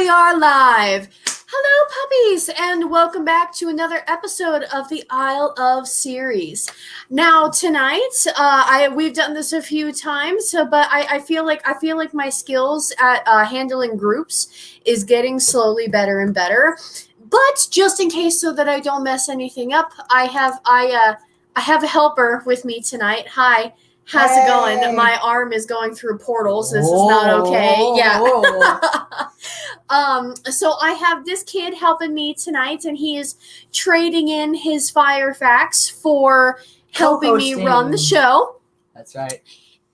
we are live. Hello, puppies, and welcome back to another episode of the Isle of Series. Now, tonight, we've done this a few times, but I feel like my skills at handling groups is getting slowly better and better. But just in case, so that I don't mess anything up, I have a helper with me tonight. Hi. How's it going? My arm is going through portals. This is not okay. Yeah. So I have this kid helping me tonight, and he is trading in his fire facts for helping me run the show. That's right.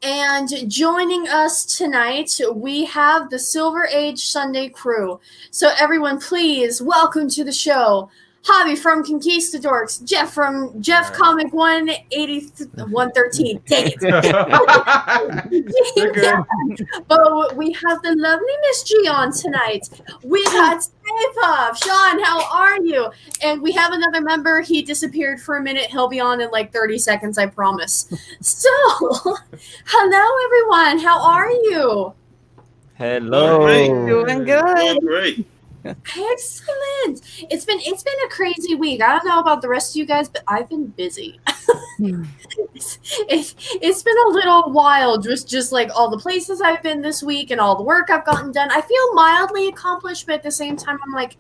And joining us tonight, we have the Silver Age Sunday crew. So everyone, please welcome to the show Javi from Conquistadorks, Jeff from Jeff Comic 113. Dang it. But we have the lovely Miss G on tonight. We got Stay Puff. Sean, how are you? And we have another member. He disappeared for a minute. He'll be on in like 30 seconds, I promise. So, hello everyone. How are you? Hello. Doing good. Doing great. Excellent. It's been a crazy week. I don't know about the rest of you guys, but I've been busy. It's been a little wild, just like all the places I've been this week and all the work I've gotten done. I feel mildly accomplished, but at the same time, I'm like,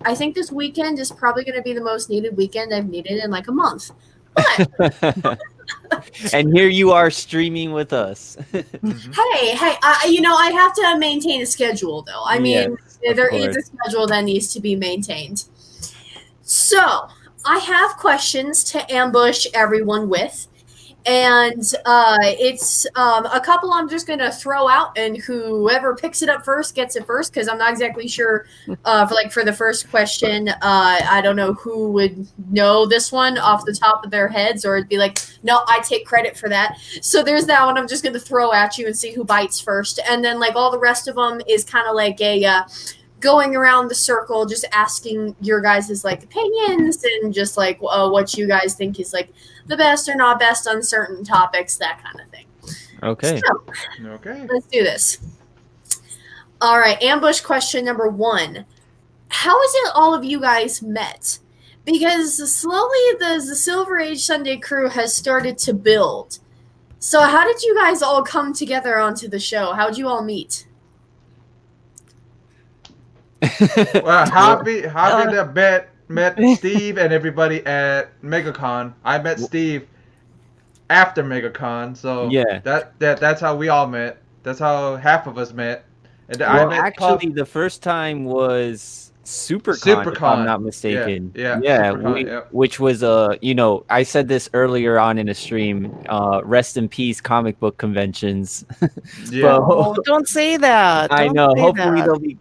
I think this weekend is probably going to be the most needed weekend I've needed in like a month. But and here you are streaming with us. hey, I have to maintain a schedule, though. I mean, there is a schedule that needs to be maintained. So, I have questions to ambush everyone with. And it's a couple I'm just going to throw out, and whoever picks it up first gets it first, because I'm not exactly sure for the first question. I don't know who would know this one off the top of their heads, or it'd be like, no, I take credit for that. So there's that one I'm just going to throw at you and see who bites first. And then like all the rest of them is kind of like a going around the circle, just asking your guys' like opinions and just like what you guys think is like the best or not best on certain topics, that kind of thing. Okay. So, let's do this. All right, ambush question number 1. How is it all of you guys met? Because slowly the Silver Age Sunday crew has started to build. So how did you guys all come together onto the show? How did you all meet? Well, Javi that met Steve and everybody at MegaCon. I met Steve after MegaCon, so yeah, that's how we all met. That's how half of us met. And well, I met actually Puff. The first time was SuperCon, if I'm not mistaken. Yeah. Which was I said this earlier on in a stream. Rest in peace, comic book conventions. Yeah. But, don't say that. I know.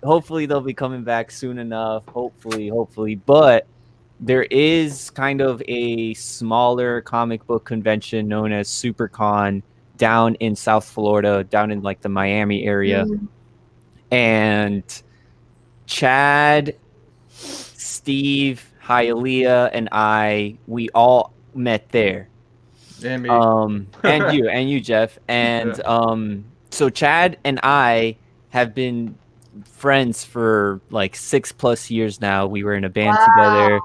Hopefully they'll be coming back soon enough. Hopefully. But there is kind of a smaller comic book convention known as SuperCon down in South Florida, down in like the Miami area, and Chad, Steve, Hialeah, and we all met there. And me. and you, Jeff. And so Chad and I have been friends for like 6+ years now. We were in a band together,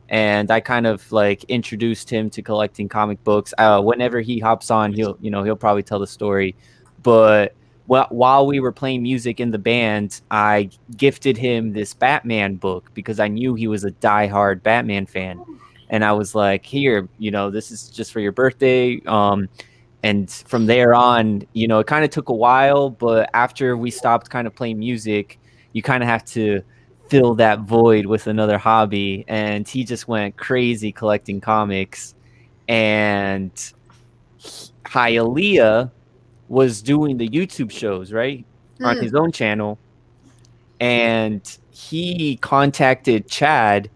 and I kind of like introduced him to collecting comic books. Whenever he hops on, he'll probably tell the story. But while we were playing music in the band, I gifted him this Batman book because I knew he was a diehard Batman fan. And I was like, here, this is just for your birthday. And from there on, it kind of took a while, but after we stopped kind of playing music, you kind of have to fill that void with another hobby. And he just went crazy collecting comics. And Hialeah was doing the YouTube shows, right? On his own channel. And he contacted Chad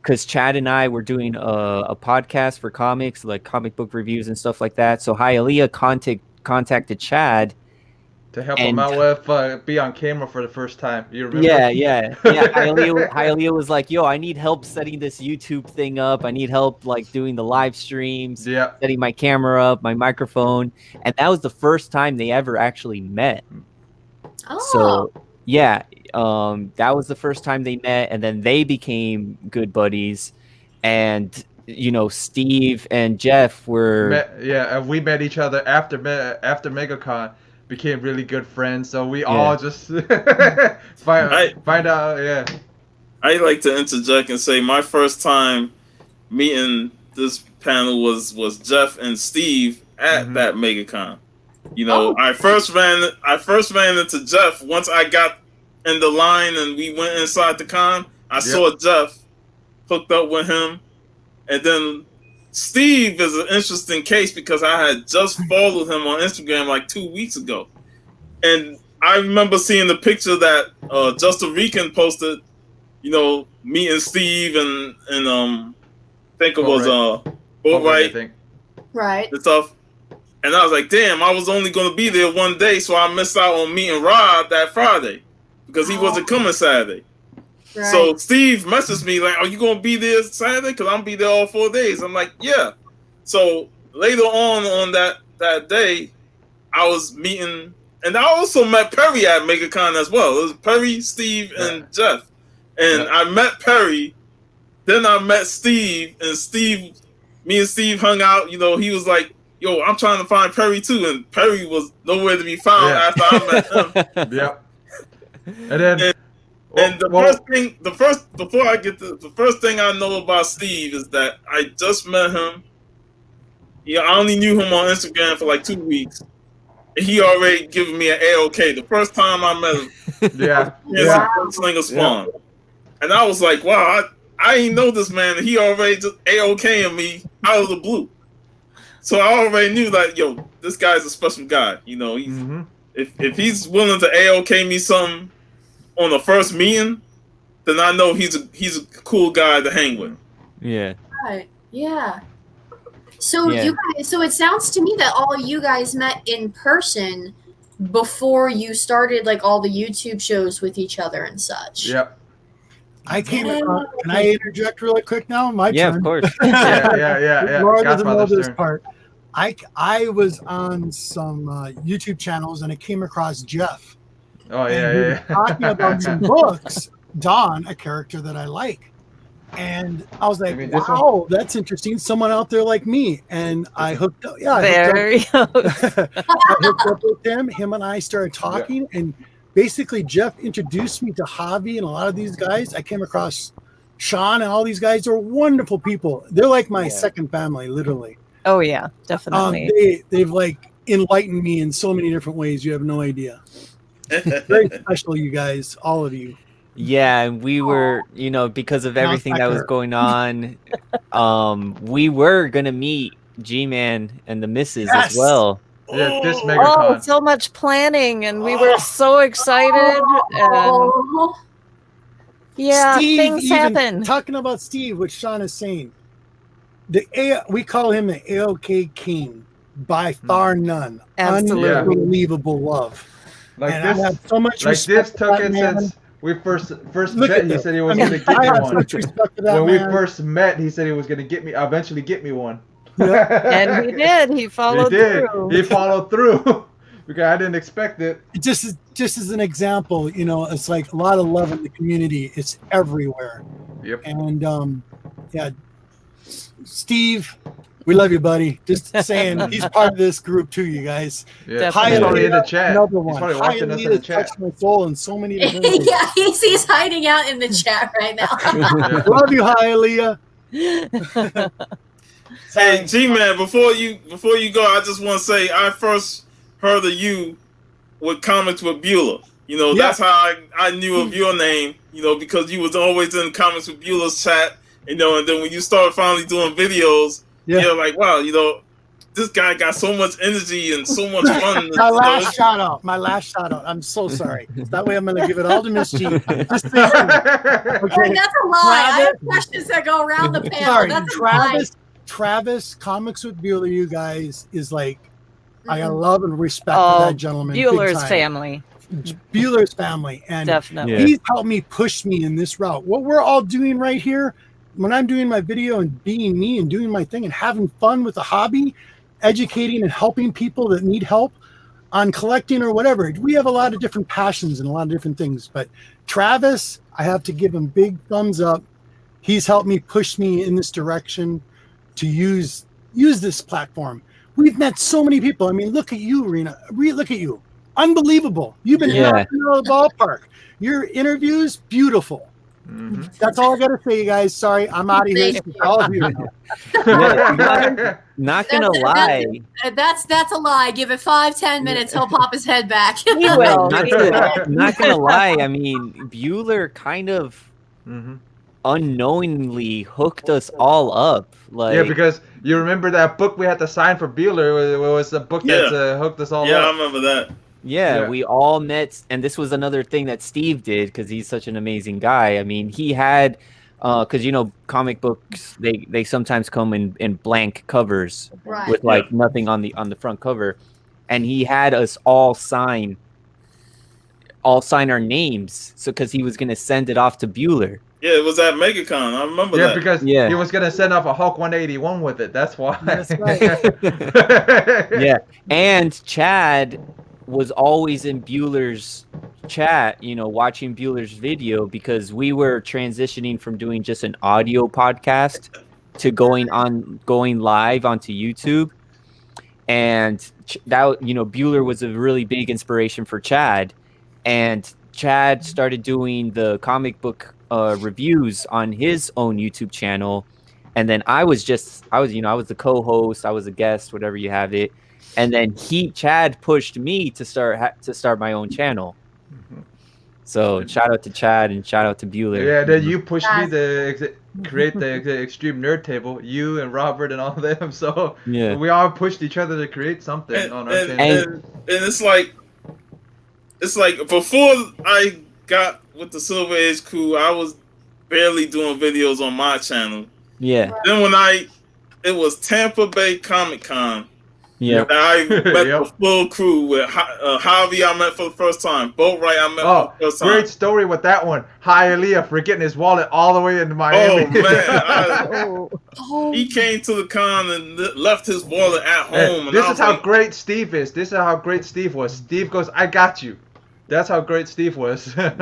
because Chad and I were doing a podcast for comics, like comic book reviews and stuff like that. So Hialeah contacted Chad to help him out with be on camera for the first time. You remember? Yeah. Hialeah was like, "Yo, I need help setting this YouTube thing up. I need help like doing the live streams, setting my camera up, my microphone." And that was the first time they ever actually met. Oh. So yeah, that was the first time they met, and then they became good buddies. And you know, Steve and Jeff were we met each other after MegaCon, became really good friends. So we Yeah. all just find out. Yeah. I like to interject and say my first time meeting this panel was Jeff and Steve at that MegaCon. You know, I first ran into Jeff once I got in the line and we went inside the con. I saw Jeff, hooked up with him, and then Steve is an interesting case because I had just followed him on Instagram like 2 weeks ago, and I remember seeing the picture that Justin Rican posted. You know, meeting Steve and I think it was Boatwright, right, and stuff. And I was like, damn, I was only going to be there one day, so I missed out on meeting Rod that Friday because he wasn't coming Saturday. right. So Steve messaged me like, are you going to be there Saturday? Because I'm going to be there all 4 days. I'm like, yeah. So later on that day, I was meeting, and I also met Perry at MegaCon as well. It was Perry, Steve, and Jeff. And I met Perry, then I met Steve, and me and Steve hung out. You know, he was like, yo, I'm trying to find Perry too. And Perry was nowhere to be found after I met him. Yep. And then the first thing I know about Steve is that I just met him. Yeah, I only knew him on Instagram for like 2 weeks. And he already given me an A-OK. The first time I met him, Slinger Spawn. And I was like, wow, I ain't know this man. And he already just A-OK-ing me out of the blue. So I already knew that, yo, this guy's a special guy. You know, he's, if he's willing to A-OK me something on the first meeting, then I know he's a cool guy to hang with. Yeah. Right. Yeah. So you guys, so it sounds to me that all of you guys met in person before you started like all the YouTube shows with each other and such. Yep. I came across, can I interject really quick now? My turn. Of course. Yeah. Laura doesn't know Godfather's this turn. part. I was on some YouTube channels and I came across Jeff. Oh And we were talking about some books. Don, a character that I like, and I was like, You mean this "Wow, that's interesting." Someone out there like me, and I hooked up. Yeah, Very. I hooked up with him. Him and I started talking, and basically Jeff introduced me to Javi and a lot of these guys. I came across Sean and all these guys are wonderful people. They're like my second family, literally. Oh yeah, definitely. They've like enlightened me in so many different ways. You have no idea. Very special, you guys, all of you. Yeah, and we were, you know, because of everything that was going on, we were gonna meet G-Man and the Missus as well. Yeah, this Oh, MegaCon. so much planning, and we were so excited. And yeah, Steve, things even happen. Talking about Steve, what Sean is saying, we call him the AOK King, by far none. Absolutely. Unbelievable love. Like And I this, have so much like respect this for took that it man. since we first Look met. at He this. said he was I mean, going to get I me have one. such respect for that When we man. first met, he said he was going to eventually get me one. And he did. He followed He did. through. He followed through because I didn't expect it. Just as an example, you know, it's like a lot of love in the community. It's everywhere. Yep. And yeah, Steve, we love you, buddy. Just saying, he's part of this group too, you guys. Yeah. Definitely. He's probably in the chat. Another He's one. probably watching us in the chat. Touched my soul in so many different ways. Yeah, he's hiding out in the chat right now. Yeah. Love you, Hialeah. Hey, G-Man, before you go, I just want to say I first heard of you with Comics with Bueller. You know, that's how I knew of your name, you know, because you was always in Comics with Bueller's chat, you know, and then when you started finally doing videos, you're like, wow, you know, this guy got so much energy and so much fun. My last shout out. I'm so sorry. That way I'm going to give it all to Miss G. Just saying. Wait, that's a lie. I have questions that go around the panel. Sorry, That's a lie. Travis, Comics with Bueller, you guys, is like, I got love and respect for that gentleman. big Bueller's time. family. Bueller's family. And Definitely. he's helped me push me in this route. What we're all doing right here, when I'm doing my video and being me and doing my thing and having fun with the hobby, educating and helping people that need help, on collecting or whatever. We have a lot of different passions and a lot of different things. But Travis, I have to give him big thumbs up. He's helped me push me in this direction to use this platform. We've met so many people. I mean, look at you, Rena. Look at you. Unbelievable. You've been out in the ballpark. Your interviews, beautiful. Mm-hmm. That's all I got to say, you guys. Sorry, I'm out of here. All of you. Not gonna lie. That's a lie. Give it 5-10 minutes. He'll pop his head back. He will. Not gonna lie. I mean, Bueller kind of unknowingly hooked us all up. Like, yeah, because you remember that book we had to sign for Bueller. It was the book that hooked us all up. Yeah, I remember that. Yeah, we all met, and this was another thing that Steve did because he's such an amazing guy. I mean, he had, because comic books they sometimes come in blank covers with like nothing on the front cover, and he had us all sign our names, so because he was gonna send it off to Bueller. Yeah, it was at MegaCon. I remember that. Yeah, because he was gonna send off a Hulk 181 with it. That's why. That's right. Yeah, and Chad was always in Bueller's chat, watching Bueller's video, because we were transitioning from doing just an audio podcast to going live onto YouTube. And that, Bueller was a really big inspiration for Chad. And Chad started doing the comic book reviews on his own YouTube channel. And then I was the co-host, I was a guest, whatever you have it. And then Chad pushed me to start my own channel. So shout out to Chad and shout out to Bueller. Yeah, then you pushed me to create the Extreme Nerd Table. You and Robert and all of them. So we all pushed each other to create something on our channel. And it's like before I got with the Silver Age crew, I was barely doing videos on my channel. Yeah. Then it was Tampa Bay Comic Con. Yeah, I met the full crew with Javi. I met for the first time. Boatwright. I met for the first time. Great story with that one. Hialeah for getting his wallet all the way into Miami. Oh man, he came to the con and left his wallet at home. And this is how great Steve is. This is how great Steve was. Steve goes, "I got you." That's how great Steve was. Yeah.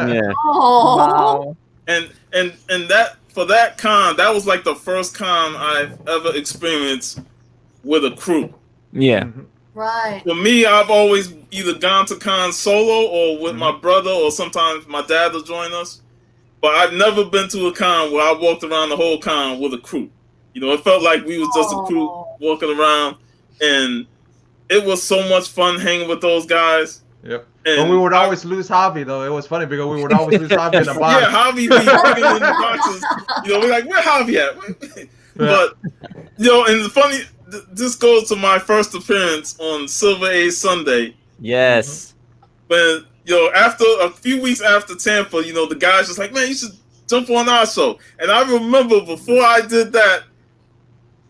Wow. And that for that con, that was like the first con I've ever experienced with a crew. Yeah. Right. For me, I've always either gone to cons solo or with my brother, or sometimes my dad will join us. But I've never been to a con where I walked around the whole con with a crew. It felt like we was just a crew walking around, and it was so much fun hanging with those guys. Yep. But we would always lose Javi, though. It was funny because we would always lose Javi in the box. Yeah, Javi be bringing in the boxes. We're like, where Javi at? But, and the funny, this goes to my first appearance on Silver Age Sunday. Yes. When, after a few weeks after Tampa, the guys just like, man, you should jump on our show. And I remember before I did that,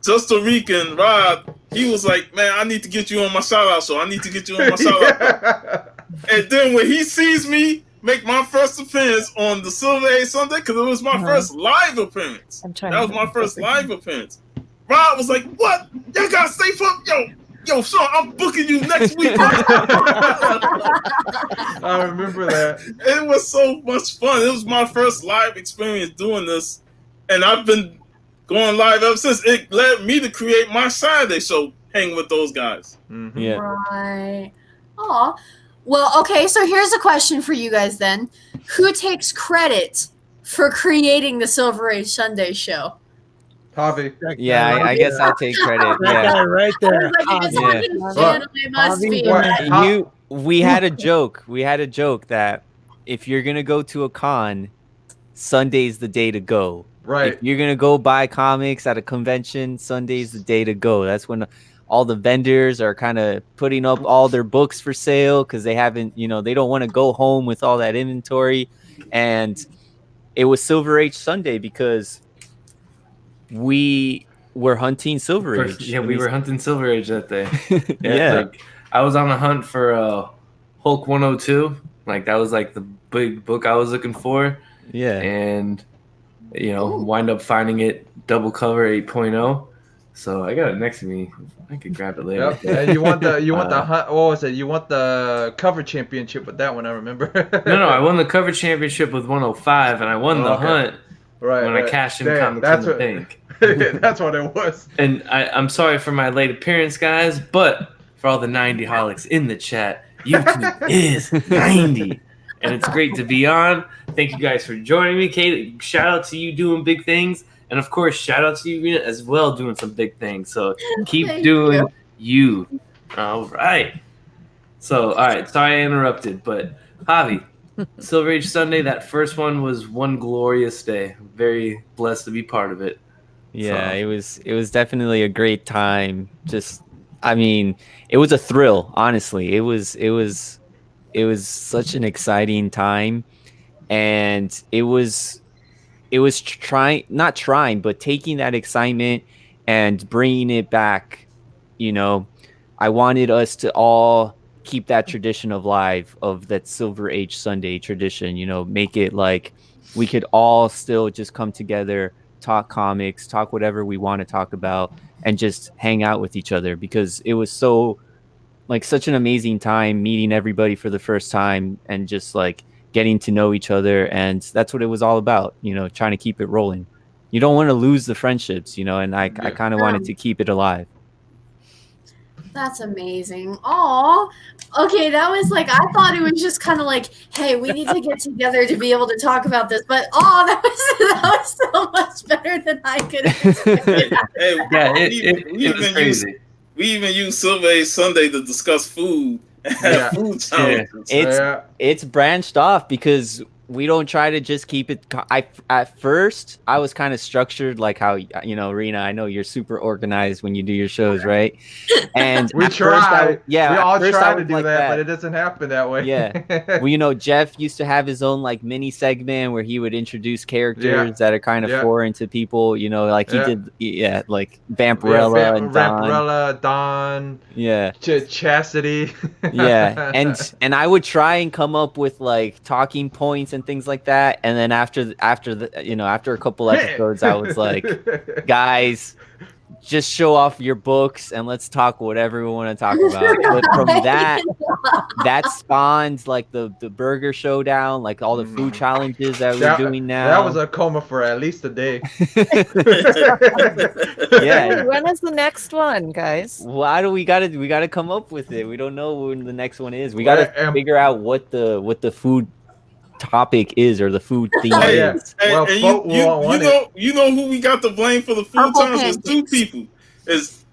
Just Rican Rob, he was like, man, I need to get you on my shout-out show. I need to get you on my shout-out. And then when he sees me make my first appearance on the Silver Age Sunday, because it was my first live appearance. That was my first live appearance. Rob was like, what? Y'all gotta stay for yo, Sean, I'm booking you next week. I remember that. It was so much fun. It was my first live experience doing this. And I've been going live ever since. It led me to create my Saturday show, hanging with those guys. Mm-hmm. Yeah. Right. Aw. Well, okay, so here's a question for you guys then. Who takes credit for creating the Silver Age Sunday show? Javi. Yeah, I guess I'll take credit. That guy right there. Like, if it's on his channel, it must be. We had a joke. We had a joke that if you're gonna go to a con, Sunday's the day to go. Right. If you're gonna go buy comics at a convention, Sunday's the day to go. That's when all the vendors are kind of putting up all their books for sale because they haven't, they don't want to go home with all that inventory. And it was Silver Age Sunday because we were hunting Silver Age. Yeah, we were hunting Silver Age that day. Yeah. Like, I was on a hunt for Hulk 102. Like, that was like the big book I was looking for. Yeah. And, wind up finding it double cover 8.0. So I got it next to me. I could grab it later. Yep. And you want the hunt? What was it? You want the cover championship with that one? I remember. No, I won the cover championship with 105, and I won the hunt when I cashed in comics in the bank. That's what it was. And I'm sorry for my late appearance, guys, but for all the 90-holics in the chat, YouTube is 90. And it's great to be on. Thank you guys for joining me. Kate, shout out to you doing big things. And of course, shout out to you, Rena, as well, doing some big things. So keep doing you. All right. So, all right. Sorry I interrupted, but Javi, Silver Age Sunday, that first one was one glorious day. I'm very blessed to be part of it. Yeah, so. It was definitely a great time. Just, I mean, it was a thrill, honestly. It was such an exciting time, and it was but taking that excitement and bringing it back. You know, I wanted us to all keep that tradition alive, of that Silver Age Sunday tradition, you know, make it like we could all still just come together, talk comics, talk whatever we want to talk about, and just hang out with each other, because it was such an amazing time meeting everybody for the first time and just like getting to know each other. And that's what it was all about, you know, trying to keep it rolling. You don't want to lose the friendships, you know, and I kind of wanted to keep it alive. That's amazing. Oh, okay. That was like, I thought it was just kind of like, hey, we need to get together to be able to talk about this. But that was so much better than I could have expected. It was crazy. We even use Silver Age Sunday to discuss food and food challenges. It's branched off, because we don't try to just keep it. At first, I was kind of structured like how, you know, Rena, I know you're super organized when you do your shows, right? And we try. We all try to do that, but it doesn't happen that way. Yeah. Well, you know, Jeff used to have his own like mini segment where he would introduce characters that are kind of foreign to people, you know, like he did, like Vampirella and Don. Vampirella, Don. Yeah. Chastity. Yeah. And I would try and come up with like talking points and things like that, and then after a couple episodes, I was like, guys, just show off your books and let's talk whatever we want to talk about. But from that spawned like the burger showdown, like all the food challenges that we're doing now. That was a coma for at least a day. Yeah. When is the next one, guys? Why do we gotta come up with it? We don't know when the next one is. We gotta figure out what the food topic is, or the food theme is. You know who we got to blame for the food times was two people. It's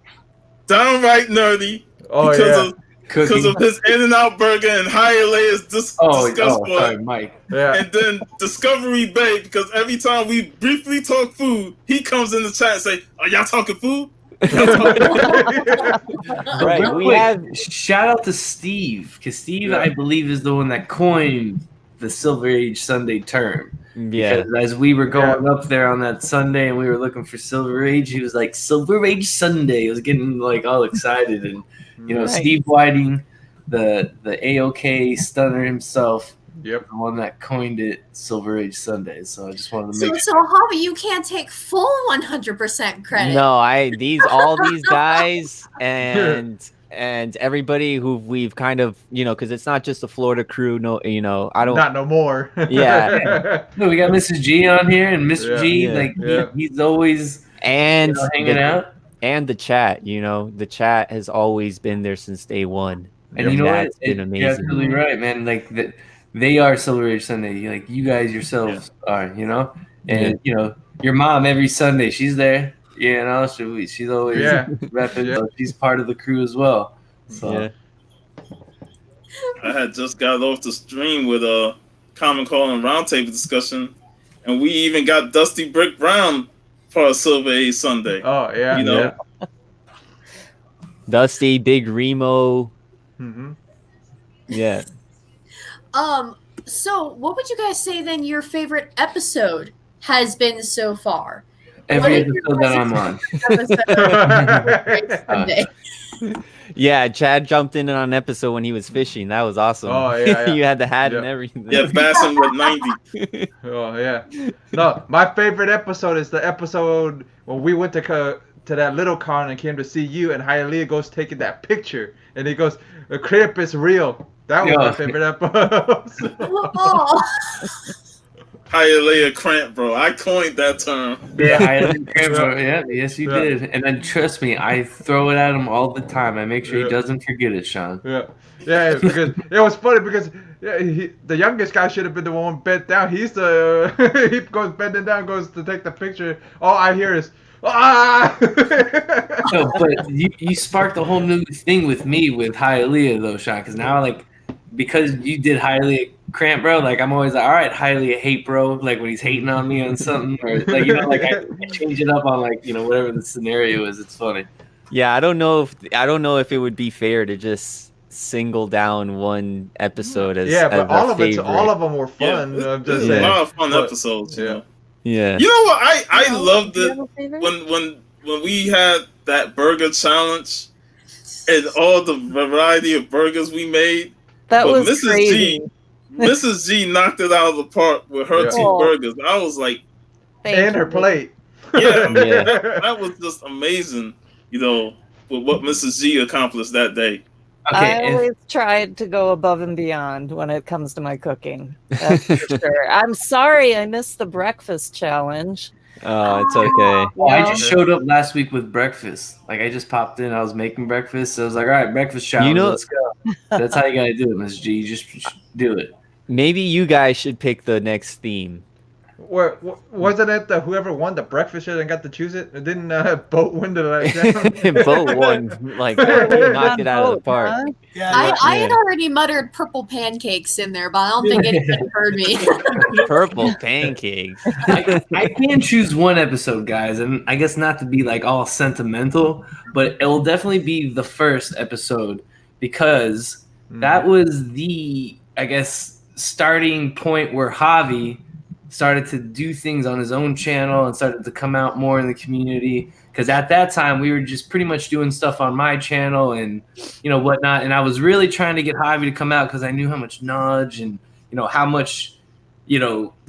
downright nerdy because of his In-N-Out burger and higher layers disgust Mike. Yeah. And then Discovery Bay, because every time we briefly talk food, he comes in the chat and say, "Are y'all talking food?" Right. We have shout out to Steve, because Steve, I believe, is the one that coined the Silver Age Sunday term. Yeah. Because as we were going up there on that Sunday and we were looking for Silver Age, he was like, Silver Age Sunday. He was getting like all excited. And, you know, Steve Whiting, the AOK stunner himself, the one that coined it, Silver Age Sunday. So I just wanted to make So Javi, you can't take full 100% credit. No, all these guys and everybody who we've kind of, you know, because it's not just the Florida crew. No, you know, I don't. Not no more. Yeah. No, we got Mrs. G on here, and Mr. G, he's always hanging out. And the chat, you know, the chat has always been there since day one. And you know what? It's been amazing. You're absolutely right, man. Like they are Silver Age Sunday. Like you guys yourselves are, you know. And you know, your mom every Sunday, she's there. You know, she's always repping, but she's part of the crew as well. So I had just got off the stream with a Common Call and Roundtable discussion, and we even got Dusty Brick Brown for a Silver Age Sunday. Oh yeah, you know, Dusty, Big Remo. Mm-hmm. Yeah. So what would you guys say then your favorite episode has been so far? Every episode that I'm on. Yeah, Chad jumped in on an episode when he was fishing. That was awesome. Oh yeah. You had the hat and everything. Yeah, Bassin with 90. Oh yeah. No, my favorite episode is the episode when we went to to that little con and came to see you, and Hialeah goes taking that picture, and he goes, "The Cramp is real." That was my favorite episode. Oh. Hialeah Cramp, bro. I coined that term. Yeah, Hialeah Cramp, bro. Yeah, yes, you did. And then trust me, I throw it at him all the time. I make sure he doesn't forget it, Sean. Yeah, because it was funny because the youngest guy should have been the one bent down. He goes bending down, goes to take the picture. All I hear is ah. No, but you sparked a whole new thing with me with Hialeah though, Sean. Because now because you did Hialeah Cramp, bro. Like I'm always like, all right, Hialeah hate, bro. Like when he's hating on me on something, or like I change it up on whatever the scenario is. It's funny. Yeah, I don't know if it would be fair to just single down one episode as but all of them were fun. Yeah, I'm just a lot of fun episodes. Yeah. Yeah. You know what? I loved it when we had that burger challenge and all the variety of burgers we made. That but was crazy. Mrs. G knocked it out of the park with her 2 burgers. I was like, and her plate. Yeah, that was just amazing. With what Mrs. G accomplished that day. Okay, I always tried to go above and beyond when it comes to my cooking. That's for sure. I'm sorry I missed the breakfast challenge. Oh, it's okay. Well, I just showed up last week with breakfast. Like I just popped in, I was making breakfast. So I was like, all right, breakfast challenge. Let's go. That's how you gotta do it, Miss G. You just do it. Maybe you guys should pick the next theme. Wasn't it whoever won the breakfast shit and got to choose it? Didn't Boat win the Boat won, knocked it out of the park. Huh? I had already muttered purple pancakes in there, but I don't think anybody heard me. Purple pancakes. I can choose one episode, guys, and I guess not to be all sentimental, but it will definitely be the first episode because that was the, I guess, starting point where Javi started to do things on his own channel and started to come out more in the community. Because at that time, we were just pretty much doing stuff on my channel and, whatnot. And I was really trying to get Javi to come out because I knew how much knowledge and, how much,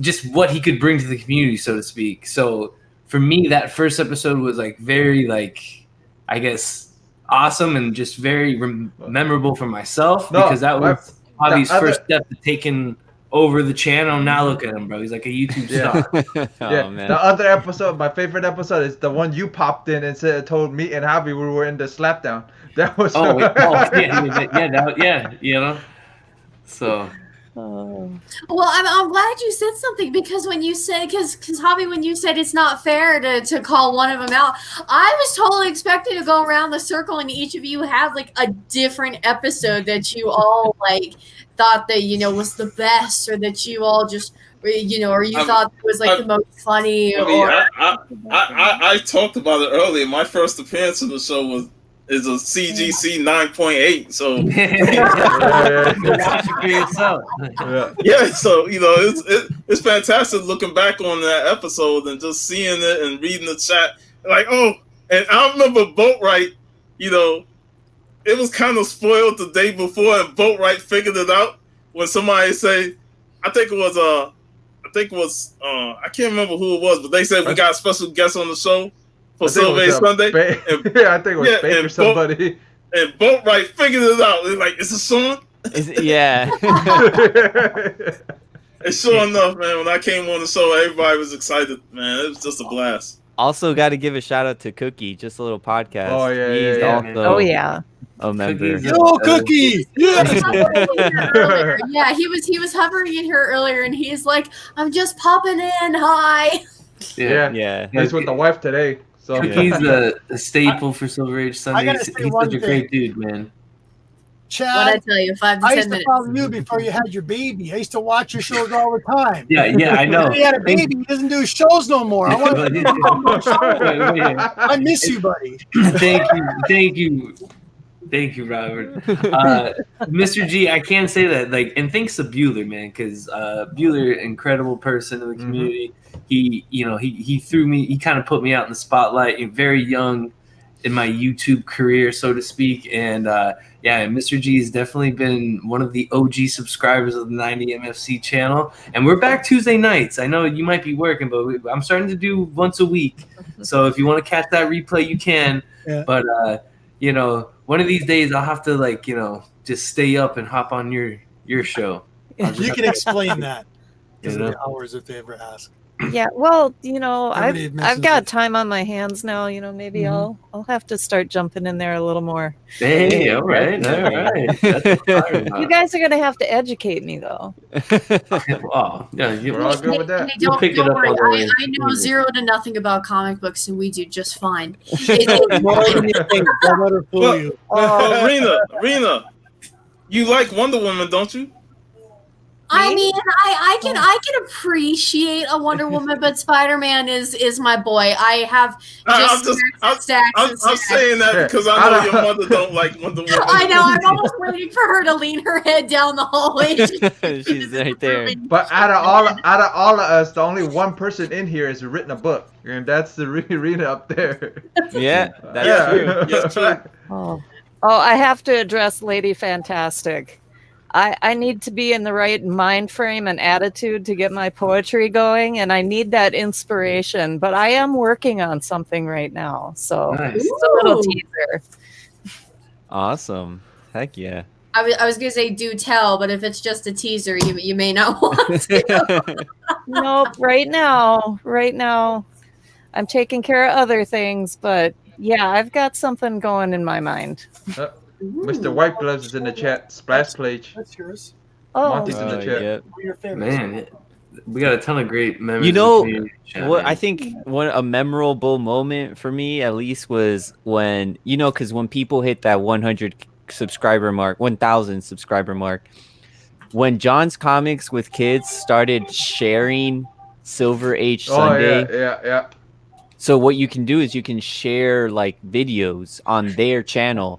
just what he could bring to the community, so to speak. So for me, that first episode was very, I guess, awesome and just very memorable for myself because that was Javi's first step to taking over the channel. Now look at him, bro. He's like a YouTube star. Man. The other episode, my favorite episode, is the one you popped in and told me and Javi we were in the slapdown. That was So. Well, I'm glad you said something because when you said because Javi, when you said it's not fair to call one of them out, I was totally expecting to go around the circle and each of you have a different episode that you all thought that was the best, or that you all just or you thought it was the most funny. I talked about it earlier. My first appearance on the show is a CGC 9.8. So so it's fantastic looking back on that episode and just seeing it and reading the chat. And I remember Boatwright, it was kind of spoiled the day before, and Boatwright figured it out when somebody say, I think it was I can't remember who it was, but they said we got a special guest on the show for Silver Sunday. I think it was Baker or somebody. And Boatwright figured it out. They're it's a song. Yeah. And sure enough, man, when I came on the show, everybody was excited. Man, it was just a blast. Also, got to give a shout out to Cookie, just a little podcast. Oh yeah, He's also a member. Yo, Cookie! Yeah, he was hovering in here earlier, and he's like, "I'm just popping in. Hi." Yeah. He's with the wife today. So Cookie's a staple for Silver Age Sunday. He's such a great dude, man. Chad, what I tell you, 5 to 10 minutes. I used to follow you before you had your baby. I used to watch your shows all the time. Yeah, I know. He had a baby. He doesnst do shows no more. I want to. I miss you, buddy. Thank you, Robert. Mr. G, I can't say that. And thanks to Bueller, man, because Bueller, incredible person in the community. He threw me. He kind of put me out in the spotlight. Very young. in my YouTube career, so to speak. And yeah, Mr. G has definitely been one of the OG subscribers of the 90 MFC channel. And we're back Tuesday nights. I know you might be working, but I'm starting to do once a week. So if you want to catch that replay, you can. Yeah. But you know, one of these days I'll have to, like, you know, just stay up and hop on your show. You can explain that. Because You of know? the hours if they ever ask. Yeah, well, you know, Everybody I've mentions got it. time on my hands now. You know, maybe I'll have to start jumping in there a little more. Hey, all right. That's what I'm talking about. You guys are gonna have to educate me though. Oh, yeah, We're all good with that. Hey, You'll pick it don't up worry. on the way. I know zero to nothing about comic books, and we do just fine. More than you think. Don't let her fool you. Rena, you like Wonder Woman, don't you? I mean, I can appreciate a Wonder Woman, but Spider-Man is my boy. I have stacks I'm and stacks. saying that because I know your mother don't like Wonder Woman. I know. I'm almost waiting for her to lean her head down the hallway. She's right there. But out of all of us, the only one person in here has written a book, and that's the Rena up there. Yeah, that's Yeah. true. Yes, true. Oh, I have to address Lady Fantastic. I need to be in the right mind frame and attitude to get my poetry going, and I need that inspiration. But I am working on something right now, so Nice. just a little Ooh. teaser. Awesome. Heck yeah. I was gonna say do tell, but if it's just a teaser, you may not want to. Nope. Right now, I'm taking care of other things, but yeah, I've got something going in my mind. Mr. White Gloves is in the chat. Splash page. That's yours. Oh, Monty's in the chat. yeah. Who are your favorites? Man, we got a ton of great memories. You know, in the chat, What man. I think a memorable moment for me at least was when, you know, because when people hit that 100 subscriber mark, 1,000 subscriber mark, when John's Comics with Kids started sharing Silver Age Sunday. Yeah. So what you can do is you can share like videos on their channel.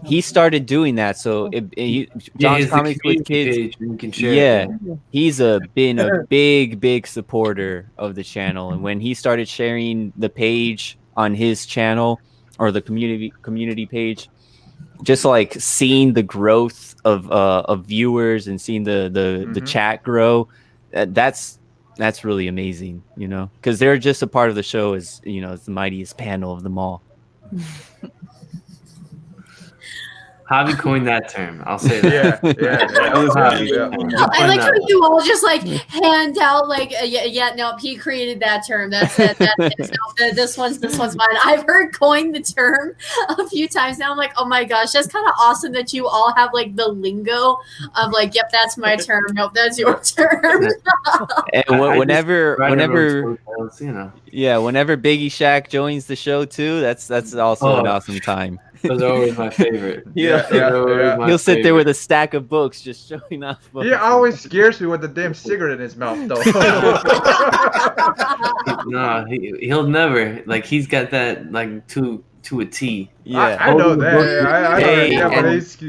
He started doing that. So John's here's the Comics with community Kids. page, you can share Yeah, it. he's been a big supporter of the channel, and when he started sharing the page on his channel or the community page, just like seeing the growth of viewers and seeing the chat grow, that's really amazing, you know, because they're just a part of the show as, you know, as the mightiest panel of them all. Javi coined that term. I'll say that. Yeah. That was Javi. Yeah. I like how you all just like hand out like nope, he created that term. That's his. No, this one's mine. I've heard coin the term a few times now. I'm like, oh my gosh, that's kind of awesome that you all have like the lingo of like, yep, that's my term. Nope, that's your term. And whenever you know, yeah, whenever Biggie Shaq joins the show too, that's also an awesome time. those are always my favorite. Yeah. He'll sit there with a stack of books just showing off books. He always scares me with the damn cigarette in his mouth, though. No, he'll never, like, he's got that like to a T. Yeah. I know that. I know Hey, that. and- But he's...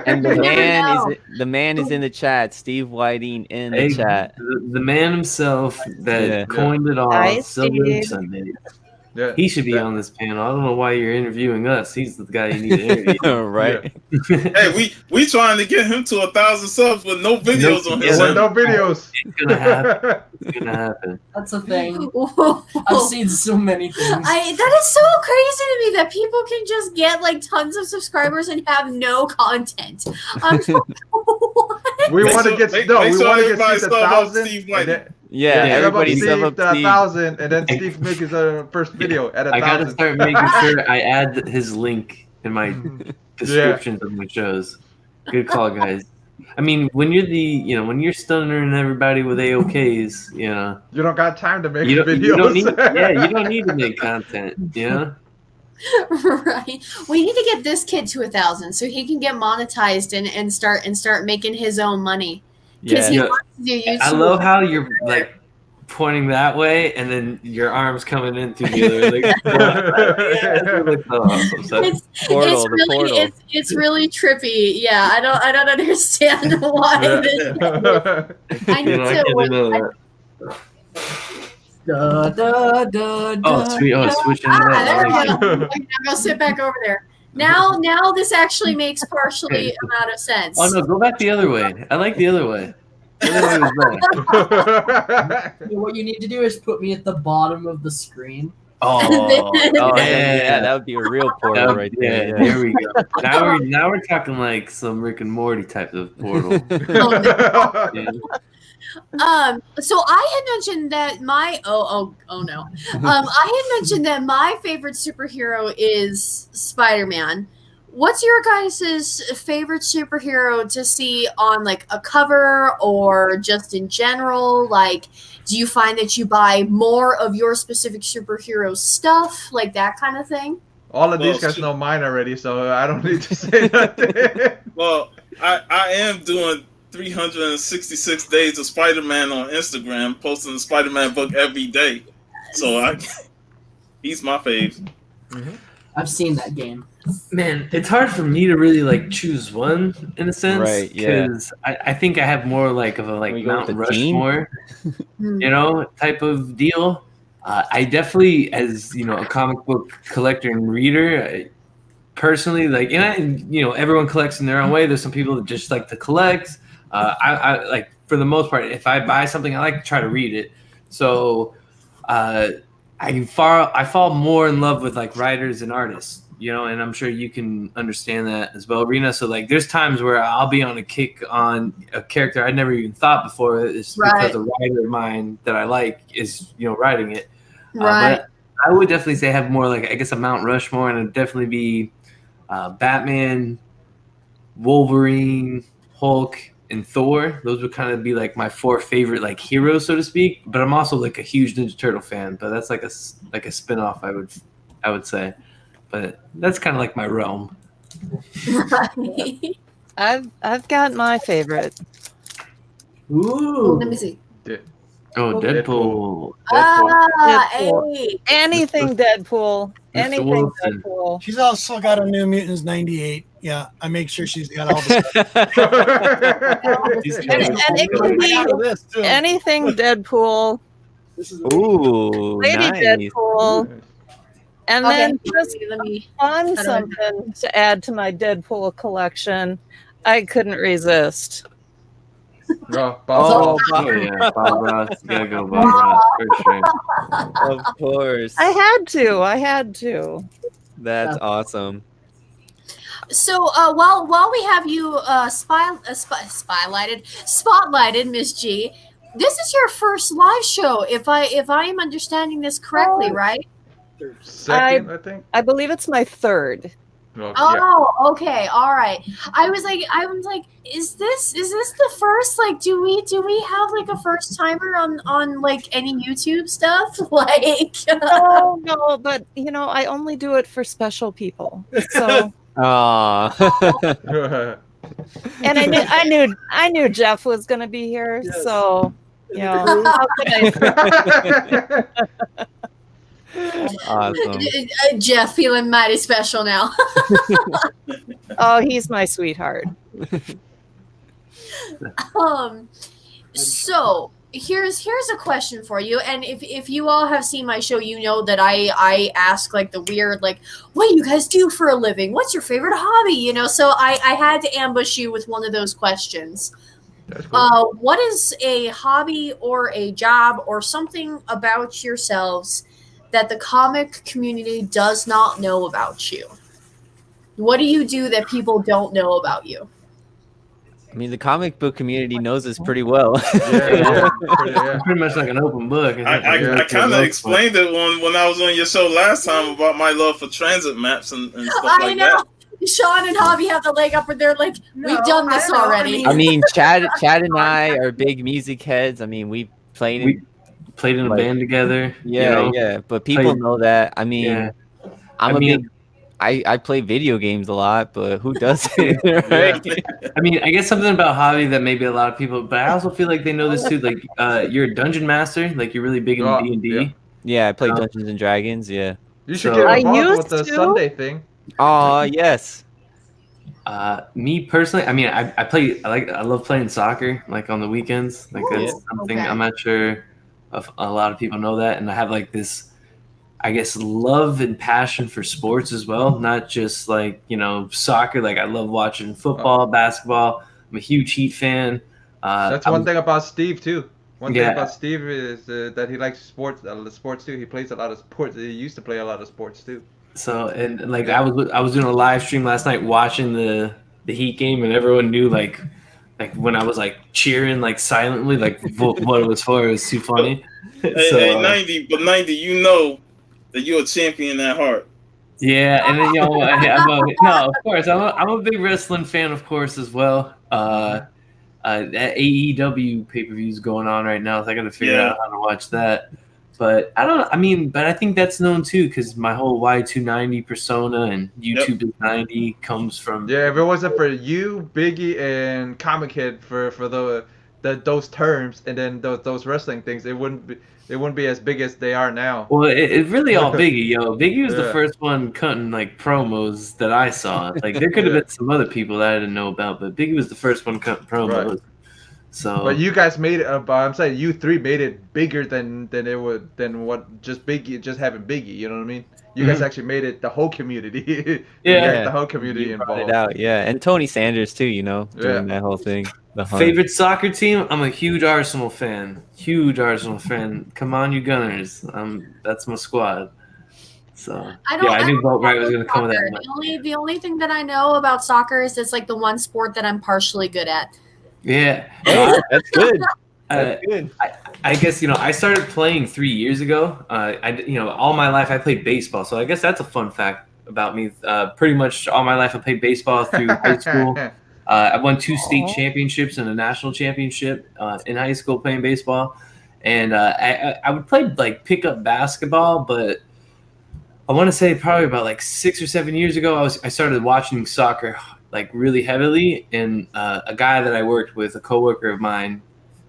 And the You never know. man is in the chat. Steve Whiting in the Hey, chat. the man himself that Yeah. coined it all, Hi, Silver Steve. Sunday. Yeah. He should be on this panel. I don't know why you're interviewing us. He's the guy you need to interview. Right. Hey, we trying to get him to 1,000 subs with no videos on his With channel. no videos. It's gonna happen. It's gonna happen. That's a thing. Whoa. I've seen so many things. That is so crazy to me that people can just get like tons of subscribers and have no content. I'm like, what? We Make want to sure- get make- no. make We sure want to everybody get Steve sub up 1,000. Steve and White. then- Yeah, everybody everybody sub Steve up to Steve. 1,000, and then Steve makes his first video at I gotta 1,000. start making sure I add his link in my descriptions of my shows. Good call, guys. I mean, when you're stunning everybody with AOKs, you know, You don't got time to make you don't videos. you don't need to make content, you know. Right. We need to get this kid to 1,000 so he can get monetized and start making his own money. Because Yeah. he wants to do YouTube. I love how you're like pointing that way, and then your arms coming in through the other. Like, that's really so awesome. So, It's, Portal, it's the really portal. it's really trippy. Yeah, I don't understand why. I you need know, I to. didn't know that. Da, da, da, Oh, da, sweet. Oh, da. switching it up. Ah, there I we like go. it. Okay, now go sit back over there. Now this actually makes partially amount of sense. Oh no, go back the other way. I like the other way. The other way was better. What you need to do is put me at the bottom of the screen. Oh, Oh yeah. yeah, that would be a real portal right there. Yeah, there we go. Now we're talking like some Rick and Morty type of portal. Yeah. So I had mentioned that my no. I had mentioned that my favorite superhero is Spider-Man. What's your guys' favorite superhero to see on like a cover or just in general? Like, do you find that you buy more of your specific superhero stuff, like that kind of thing? All of these guys know mine already, so I don't need to say nothing. Well, I am doing 366 days of Spider-Man on Instagram, posting the Spider-Man book every day. So he's my fave. I've seen that game. Man, it's hard for me to really like choose one in a sense, Right, yeah. Because I think I have more like of a like We go Mount with the team? Rushmore, you know, type of deal. I definitely, as you know, a comic book collector and reader, personally, like, and you know, everyone collects in their own way. There's some people that just like to collect. I like, for the most part, if I buy something, I like to try to read it. So I fall more in love with like writers and artists, you know, and I'm sure you can understand that as well, Rena. So like, there's times where I'll be on a kick on a character I never even thought before. It's because a writer of mine that I like is, you know, writing it. Right. But I would definitely say I have more like, I guess, a Mount Rushmore, and it'd definitely be Batman, Wolverine, Hulk, and Thor. Those would kind of be like my 4 favorite like heroes, so to speak. But I'm also like a huge Ninja Turtle fan. But that's like a spinoff, I would say. But that's kind of like my realm. I've got my favorite. Ooh. Let me see. Oh, Deadpool. Deadpool. Hey. Anything Deadpool. Mr. Anything Wilson. Deadpool. She's also got a New Mutants 98. Yeah, I make sure she's got all this. And it can be this too. anything Deadpool, This is Ooh, Lady nice. Deadpool, and Okay, then just let me. on How do I- something to add to my Deadpool collection. I couldn't resist. No, Oh, Oh yeah, Bob Ross. You gotta go Bob Ross for sure. Of course. I had to. That's awesome. So while we have you spotlighted, Miss G, this is your first live show, if I am understanding this correctly, right? Second, I think. I believe it's my third. Well, yeah. Oh, okay, all right. I was like, is this the first? Like, do we have like a first timer on like any YouTube stuff? Like, No, but you know, I only do it for special people. So, Aw. and I knew Jeff was gonna be here. Yes. So, you know, how could I? Awesome. Jeff feeling mighty special now. Oh, he's my sweetheart. So here's a question for you, and if you all have seen my show, you know that I ask like the weird, like, what do you guys do for a living? What's your favorite hobby? You know, so I had to ambush you with one of those questions. That's cool. What is a hobby or a job or something about yourselves that the comic community does not know about you? What do you do that people don't know about you? I mean, the comic book community knows us pretty well. Yeah. It's pretty much like an open book. I kind of explained it when I was on your show last time about my love for transit maps and stuff I like know. that. Sean and Hobby have the leg up, and they're like, we've done this already. I mean, Chad and I are big music heads. I mean, we played We played in a band together. yeah, you know? yeah. But people know that. I mean, Yeah. I'm I a mean- big. I play video games a lot, but who doesn't? Right? I mean, I guess something about hobby that maybe a lot of people, but I also feel like they know this too. Like, you're a dungeon master. Like, you're really big in Oh, D&D. yeah. Yeah, I play Dungeons and Dragons. Yeah. You should So- get I involved with the used to. Sunday thing. Oh yes. Me personally, I mean, I love playing soccer, like on the weekends. Like that's Ooh, something okay. I'm not sure A lot of people know that, and I have like this, I guess, love and passion for sports as well. Not just like soccer. Like I love watching football, basketball. I'm a huge Heat fan. That's one thing about Steve too. One thing Yeah. about Steve is that he likes sports too. He plays a lot of sports. He used to play a lot of sports too. So and like I was doing a live stream last night watching the Heat game, and everyone knew like when I was like cheering like silently like what it was for. It was too funny. Hey, 90, you know that you're a champion at heart. Yeah, and then of course I'm a big wrestling fan, of course, as well. That AEW pay-per-view is going on right now, so I got to figure out how to watch that. But I think that's known too because my whole Y290 persona and YouTube is 90 comes from. Yeah, if it wasn't for you, Biggie, and Comic Head for those terms, and then those wrestling things, it wouldn't be as big as they are now. Well, it really all Biggie, yo. Biggie was the first one cutting like promos that I saw. Like there could have been some other people that I didn't know about, but Biggie was the first one cutting promos. Right. So, but you guys made it. I'm saying you three made it bigger than what just having Biggie. You know what I mean? You guys actually made it the whole community. The whole community involved. It out, and Tony Sanders too. Doing that whole thing. Favorite soccer team? I'm a huge Arsenal fan. Come on, you Gunners! That's my squad. So I knew Boat Right was going to come with that. The only thing that I know about soccer is it's like the one sport that I'm partially good at. Yeah, that's good. That's good. I guess I started playing 3 years ago. All my life I played baseball, so I guess that's a fun fact about me. Pretty much all my life I played baseball through high school. I won 2 state championships and a national championship in high school playing baseball, and I would play like pickup basketball, but I want to say probably about like 6 or 7 years ago I started watching soccer like really heavily, and a guy that I worked with, a coworker of mine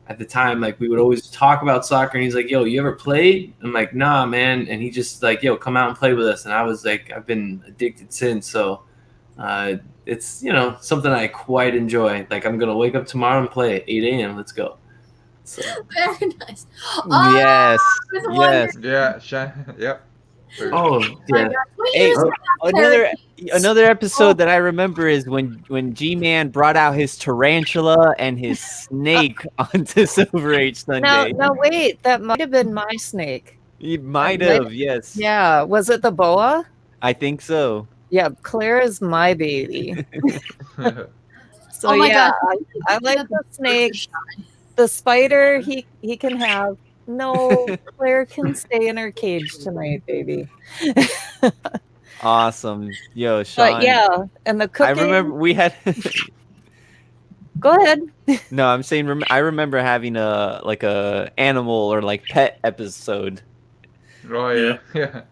at the time, like we would always talk about soccer, and he's like, yo, you ever played? I'm like, nah, man. And he just like, yo, come out and play with us. And I was like, I've been addicted since. So it's something I quite enjoy. Like I'm gonna wake up tomorrow and play at 8 a.m. Let's go. So. Very nice. Yes. Yep. Oh yeah. Hey, another episode that I remember is when G-Man brought out his tarantula and his snake onto Silver Age Sunday. No, wait, that might have been my snake. You might have, yes. Yeah, was it the boa? I think so. Yeah, Claire is my baby. So God. I like the snake. The spider, he can have. No, Claire can stay in her cage tonight, baby. Awesome. Yo, Sean. But and the cooking. I remember we had... Go ahead. No, I'm saying I remember having a animal or like pet episode. Oh, yeah.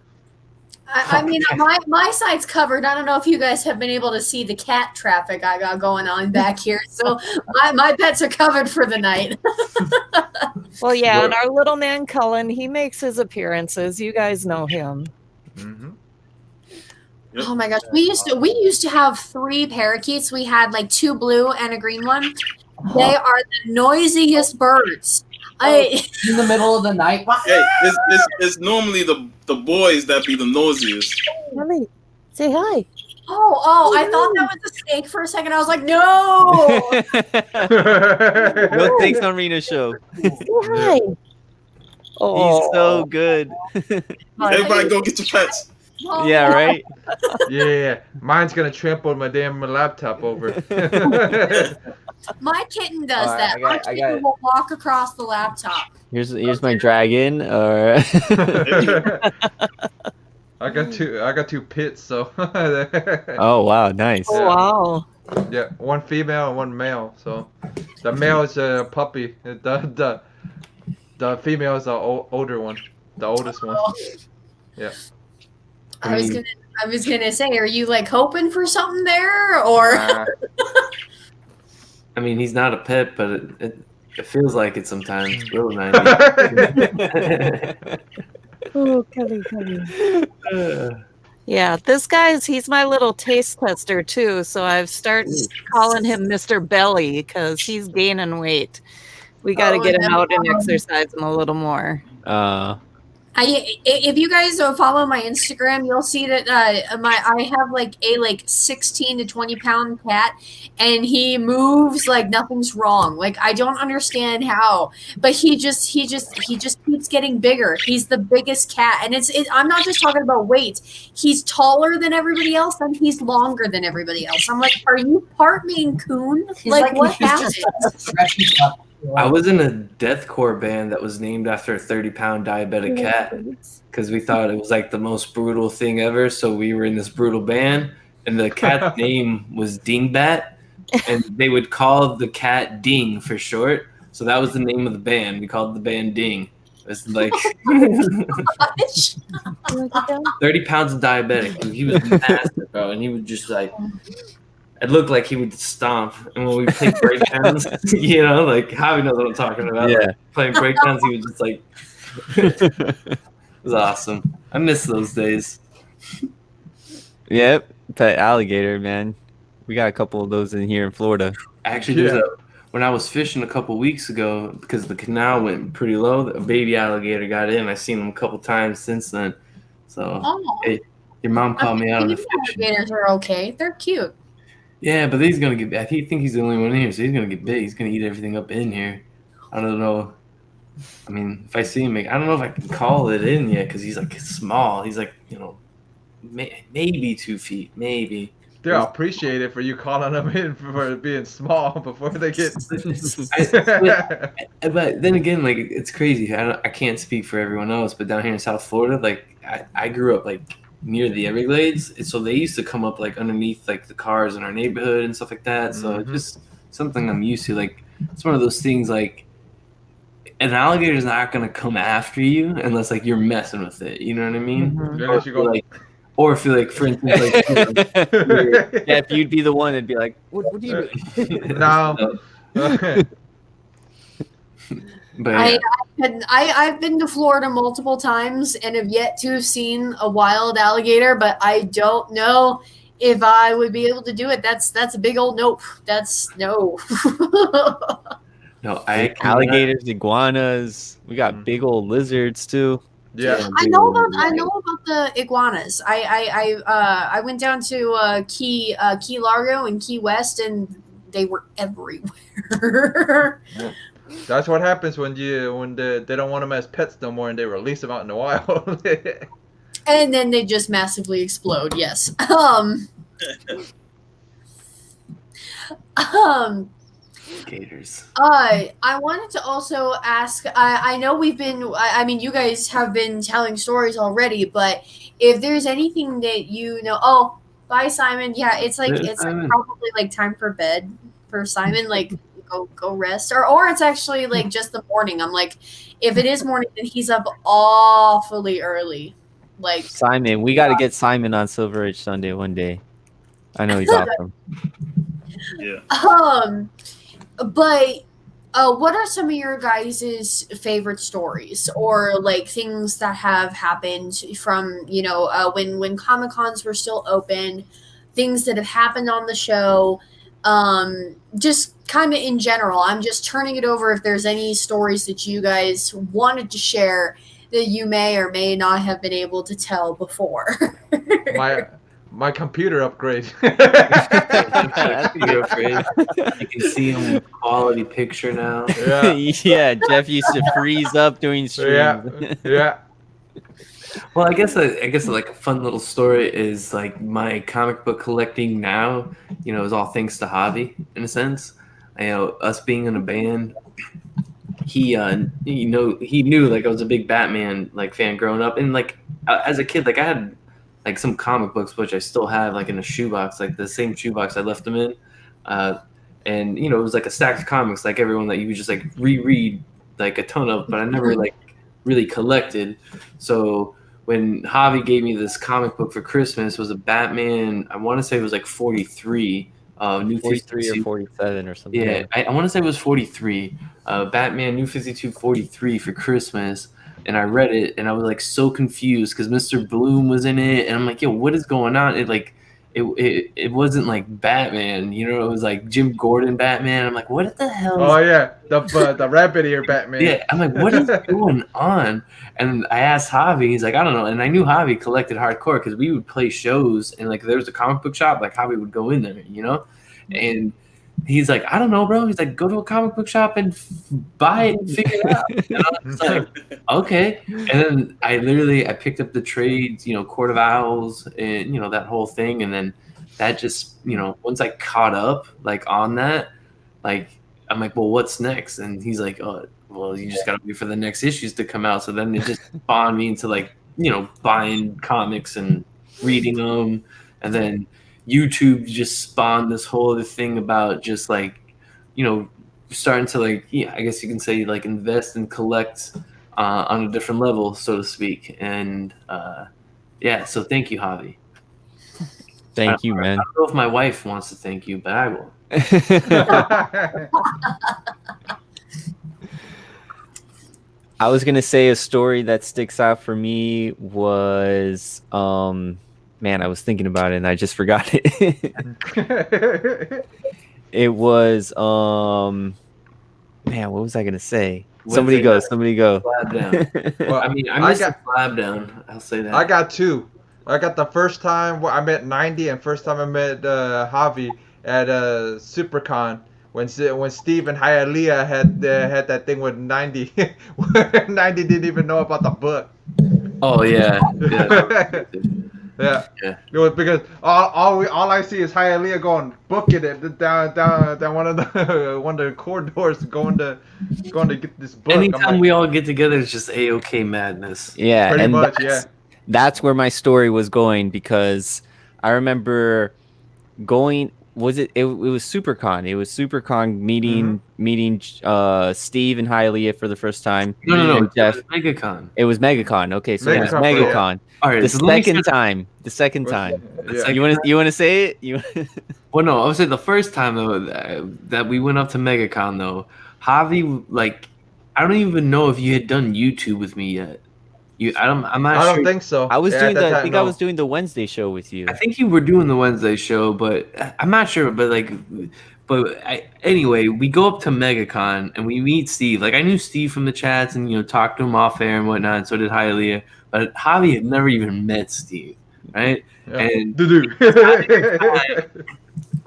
I mean, my side's covered. I don't know if you guys have been able to see the cat traffic I got going on back here. So my pets are covered for the night. Well, yeah, and our little man Cullen, he makes his appearances. You guys know him. Mm-hmm. Yep. Oh my gosh, we used to have 3 parakeets. We had like 2 blue and a green one. They are the noisiest birds. In the middle of the night. Hey, it's normally the boys that be the noisiest. Mommy, say hi. Oh, I thought that was a snake for a second. I was like, no. No thanks on Rena show. Say hi. Oh, He's so good. Everybody go get your pets. Oh. Yeah, right? Yeah. Mine's gonna trample my damn laptop over. My kitten does All right, that. My kitten will walk across the laptop. Here's my dragon. Or I got two pits, so. Oh wow, nice. Oh, wow. Yeah, one female and one male. So, the male is a puppy. The female is the older one, the oldest one. Yeah. I was gonna say, are you like hoping for something there, or? I mean, he's not a pet, but it feels like it sometimes. Real 90. Oh, Kelly. Yeah, this he's my little taste tester too. So I've started calling him Mr. Belly because he's gaining weight. We got to Oh, get him no. out and exercise him a little more. If you guys follow my Instagram, you'll see that I have like a 16 to 20 pound cat, and he moves like nothing's wrong. Like I don't understand how, but he just keeps getting bigger. He's the biggest cat, and I'm not just talking about weight. He's taller than everybody else, and he's longer than everybody else. I'm like, are you part Maine Coon? Like what happened? I was in a deathcore band that was named after a 30-pound diabetic cat because we thought it was like the most brutal thing ever. So we were in this brutal band, and the cat's name was Dingbat, and they would call the cat Ding for short. So that was the name of the band. We called the band Ding. It's like 30 pounds of diabetic. And he was massive, bro, and he would just like. It looked like he would stomp, and when we played breakdowns, you know, like Javi knows what I'm talking about. Yeah. Like, playing breakdowns, he would just like. It was awesome. I miss those days. Yep, pet alligator, man. We got a couple of those in here in Florida. Actually, when I was fishing a couple weeks ago, because the canal went pretty low, a baby alligator got in. I've seen them a couple times since then. So, hey, your mom called me out on the fishing. Alligators are okay. They're cute. Yeah, but he's gonna get. I think he's the only one in here, so he's gonna get big. He's gonna eat everything up in here. I don't know. I mean, if I see him, I don't know if I can call it in yet because he's like small. He's like, you know, maybe 2 feet, maybe. They'll appreciate it for you calling them in for being small before they get. But then again, like it's crazy. I can't speak for everyone else, but down here in South Florida, like I grew up like near the Everglades, and so they used to come up like underneath like the cars in our neighborhood and stuff like that. So it's just something I'm used to. Like it's one of those things like an alligator's not gonna come after you unless like you're messing with it. You know what I mean? Mm-hmm. Or if you're like, for instance, like, yeah, if you'd be the one, it'd be like, what are you doing? No. But I've been to Florida multiple times and have yet to have seen a wild alligator, but I don't know if I would be able to do it. That's a big old nope. That's no. No, alligators, iguanas. We got big old lizards too. Yeah, I know about the iguanas. I went down to Key Largo and Key West, and they were everywhere. Yeah. That's what happens when they don't want them as pets no more, and they release them out in the wild. And then they just massively explode. Yes. Gators. I wanted to also ask. I know we've been. I mean, you guys have been telling stories already, but if there's anything that you know. Oh, bye, Simon. Yeah, it's like probably like time for bed for Simon. Like go rest, or it's actually like just the morning. I'm like, if it is morning, then he's up awfully early. Like Simon, we got to get Simon on Silver Age Sunday one day. I know he's awesome. Yeah. But what are some of your guys' favorite stories or like things that have happened from, you know, when Comic-Cons were still open, things that have happened on the show, just kind of in general. I'm just turning it over if there's any stories that you guys wanted to share that you may or may not have been able to tell before. My computer upgrade. You can see him with quality picture now. Yeah. Yeah, Jeff used to freeze up during streams. Yeah. Well, I guess like a fun little story is like my comic book collecting now. You know, is all thanks to Javi in a sense. You know, us being in a band. He knew like I was a big Batman like fan growing up, and like as a kid, like I had like some comic books which I still have like in a shoebox, like the same shoebox I left them in, and you know it was like a stack of comics like everyone that you would just like reread like a ton of, but I never like really collected. So when Javi gave me this comic book for Christmas, it was a Batman. I want to say it was like 43. New 43 or 47 or something. Yeah, I want to say it was 43. Batman New 52 43 for Christmas. And I read it, and I was like so confused because Mr. Bloom was in it, and I'm like, "Yo, what is going on?" It it wasn't like Batman, you know, it was like Jim Gordon Batman. I'm like, what the hell? Oh yeah, the rabbit ear Batman. Yeah, I'm like, what is going on? And I asked Javi, he's like, I don't know. And I knew Javi collected hardcore because we would play shows and like there was a comic book shop, like Javi would go in there, you know? And he's like, I don't know, bro. He's like, go to a comic book shop and buy it and figure it out. And I was like, okay. And then I picked up the trades, you know, Court of Owls and, you know, that whole thing. And then that just, you know, once I caught up like on that, like, I'm like, well, what's next? And he's like, oh, well, you just got to wait for the next issues to come out. So then it just spawned me into like, you know, buying comics and reading them. And then YouTube just spawned this whole other thing about just like, you know, starting to like, yeah, I guess you can say like invest and collect on a different level, so to speak. And yeah, so thank you, Javi. Thank you, man. I don't know if my wife wants to thank you, but I will. I was gonna say a story that sticks out for me was man, I was thinking about it and I just forgot it. It was man, what was I gonna say? Somebody go. Slab down. Well, I mean, I missed the slab down. I'll say that. I got two. I got the first time I met 90, and first time I met Javi at SuperCon when Steve and Hialeah had that thing with 90. 90 didn't even know about the book. Oh yeah. Yeah. Yeah. It was because all I see is Hialeah going booking it down one of the corridors going to get this book. Anytime we all get together, it's just A-OK madness. Yeah, Pretty and much, yeah. That's where my story was going, because I remember going. Was it was SuperCon? It was SuperCon meeting Steve and Hialeah for the first time. No, Jeff. it was MegaCon. It was MegaCon. Okay, so it was MegaCon, MegaCon. All right, The so let me second start- time. The second time. Yeah. You want to say it? You. Well, no, I would say the first time though that we went up to MegaCon though, Javi, like, I don't even know if you had done YouTube with me yet. I'm not I sure. don't think so. I was Yeah, doing at that I time, think no. I was doing the Wednesday show with you. I think you were doing the Wednesday show, but I'm not sure. Anyway, we go up to MegaCon and we meet Steve. Like, I knew Steve from the chats and, you know, talked to him off air and whatnot, and so did Hialeah. But Javi had never even met Steve, right? Yeah. And Doo-doo.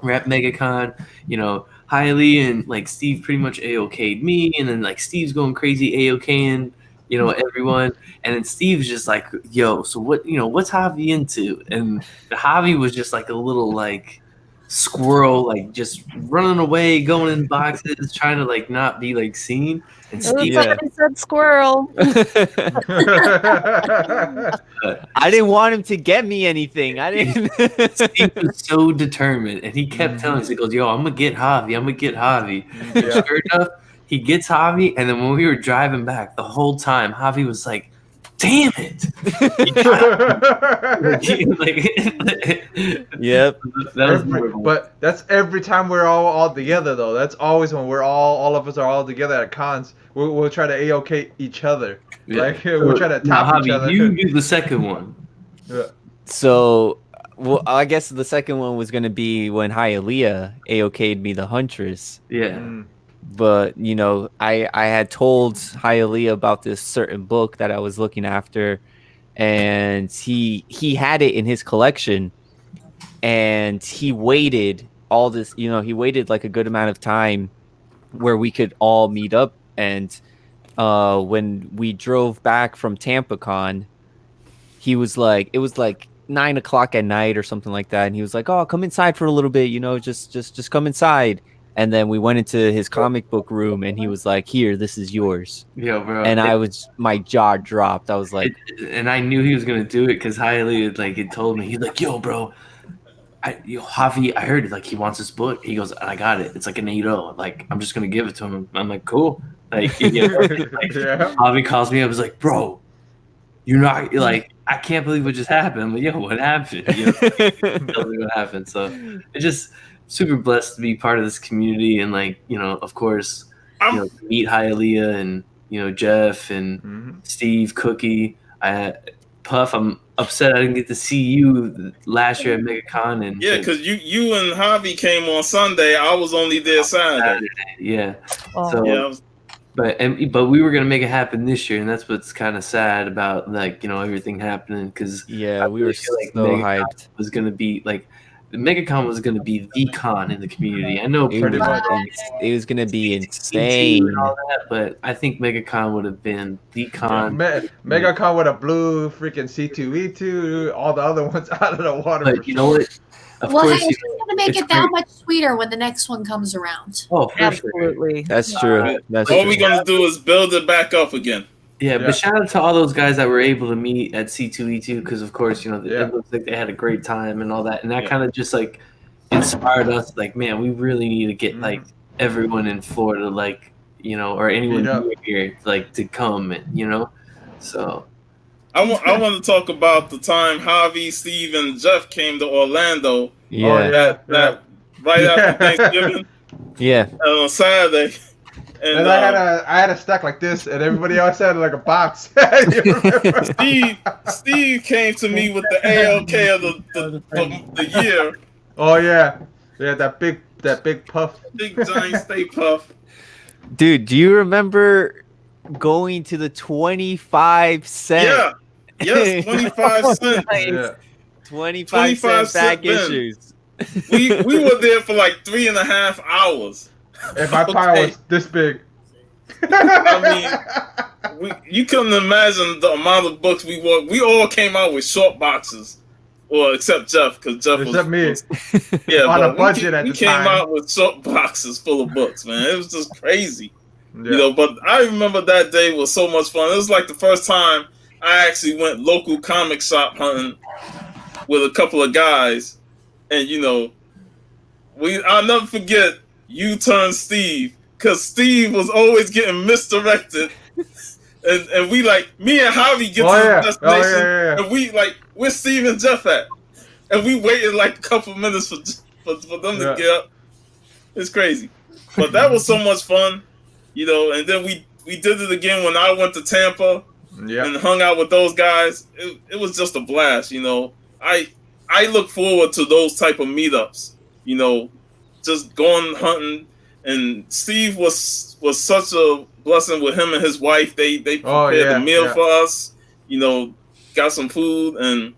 we're at MegaCon, you know, Hialeah and like Steve pretty much A-OK'd me, and then like Steve's going crazy A-OKing, you know, everyone, and then Steve's just like, yo, so what, you know, what's Javi into? And Javi was just like a little like squirrel, like just running away, going in boxes, trying to like not be like seen. And Steve, Somebody said squirrel. I didn't want him to get me anything. I didn't. Steve was so determined, and he kept telling us, he goes, yo, I'm gonna get Javi, And Yeah. sure enough, he gets Javi, and then when we were driving back, the whole time, Javi was like, damn it. Yep. That was horrible. But that's every time we're all together though. That's always when we're all of us are all together at cons. We'll try to A-OK each other. Yeah. Like we'll try to Now, top each Javi, other. you do the second one. Yeah. So, well, I guess the second one was gonna be when Hialeah A-OK'd me the Huntress. Yeah. Mm. But you know, I had told Hialeah about this certain book that I was looking after, and he had it in his collection, and he waited all this, you know, he waited like a good amount of time where we could all meet up. And when we drove back from TampaCon, he was like, it was like 9 o'clock at night or something like that, and he was like, oh, come inside for a little bit, you know, just come inside. And then we went into his comic book room, and he was like, here, this is yours. Yeah, bro. And my jaw dropped. I was like, and I knew he was gonna do it because Hialeah like had told me, he's like, yo, bro, Javi, I heard like he wants this book. He goes, I got it. It's like an 8-0. Like, I'm just gonna give it to him. I'm like, cool. Like, yeah, like Yeah. Javi calls me up. I was like, bro, you're not like, I can't believe what just happened. I'm like, yo, what happened? You know, tell me what happened. So it's just super blessed to be part of this community, and like, you know, of course, you know, meet Hialeah and, you know, Jeff and Steve, Cookie. Puff, I'm upset I didn't get to see you last year at MegaCon. And Yeah, because you and Javi came on Sunday. I was only there Saturday. Yeah. Oh. So, Yeah, but we were gonna make it happen this year, and that's what's kind of sad about everything happening because Yeah, we were so MegaCon hyped. was gonna be like the MegaCon was gonna be the con in the community. I know It Pretty was, much. it was gonna be C2 insane. and all that, but I think MegaCon would have been the con. MegaCon would have blew freaking C2E2, all the other ones out of the water. But you know what? Of Well, course, hey, it's going to make it's it that great. much sweeter when the next one comes around. Oh, for sure. Absolutely. That's true. That's all true. we're gonna do is build it back up again. Yeah, Yeah. but shout out to all those guys that were able to meet at C2E2 because, of course, Yeah. it looks like they had a great time and all that, and that Yeah. kind of just like inspired us. Like, man, we really need to get Mhm. like everyone in Florida, or anyone Meet up. near here, like to come, and. So I want to talk about the time Javi, Steve, and Jeff came to Orlando. Yeah. Oh, yeah. That right after Thanksgiving Yeah. on Saturday. And I had a stack like this, and everybody else had like a box. You remember? Steve came to me with the ALK of the year, Oh yeah, that big puff. big giant Stay Puff. Dude, do you remember going to the 25-cent? Yeah, yes, 25 cents. Yeah. 25 25 cent back cent bin. issues. We were there for like 3.5 hours. And my pile Okay. was this big. You couldn't imagine the amount of books we wore. We all came out with short boxes, well, except Jeff, because Jeff Except me. was yeah, On but a budget at we the came time. out with short boxes full of books, man. It was just crazy, Yeah. But I remember that day was so much fun. It was like the first time I actually went local comic shop hunting with a couple of guys, and I'll never forget U-Turn Steve, because Steve was always getting misdirected. And we me and Javi get to the destination, yeah. and where Steve and Jeff at? And we waited like a couple minutes for them to get up. It's crazy. But that was so much fun, and then we did it again when I went to Tampa Yeah. and hung out with those guys. It was just a blast, I look forward to those type of meetups, just going hunting. And Steve was such a blessing with him and his wife. They prepared the meal for us, got some food, and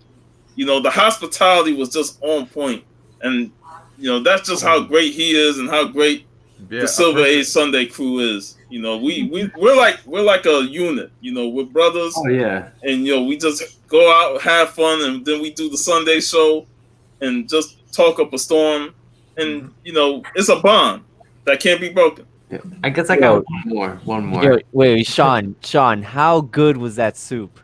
the hospitality was just on point. And that's just how great he is and how great the Silver Age Sunday crew is. We're like a unit. We're brothers. oh yeah, And we just go out, have fun, and then we do the Sunday show and just talk up a storm. And it's a bond that can't be broken. I guess I got one more. Yo, wait, Sean, how good was that soup?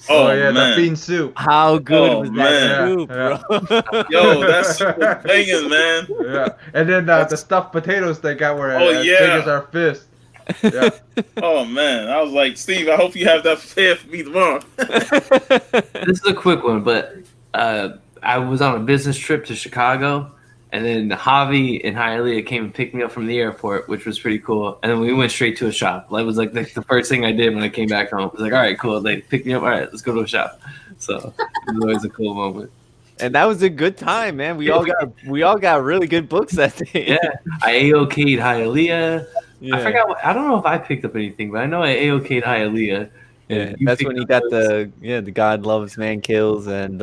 Oh yeah, man. the bean soup. How good Oh, was man. that soup, bro? Yo, that soup was banging, man. Yeah. And then the stuffed potatoes they got were Oh, as yeah. big as our fist. Yeah. Oh man, I was like, Steve, I hope you have that prepared for me tomorrow. This is a quick one, but I was on a business trip to Chicago, and then Javi and Hialeah came and picked me up from the airport, which was pretty cool. And then we went straight to a shop. That was like the first thing I did when I came back home. I was like, all right, cool. They picked me up. All right, let's go to a shop. So it was always a cool moment. And that was a good time, man. We all got really good books that day. Yeah, I AOK'd Hialeah. Yeah. I forgot. I don't know if I picked up anything, but I know I AOK'd Hialeah. Yeah, You that's picked when he up got those. the God Loves Man Kills and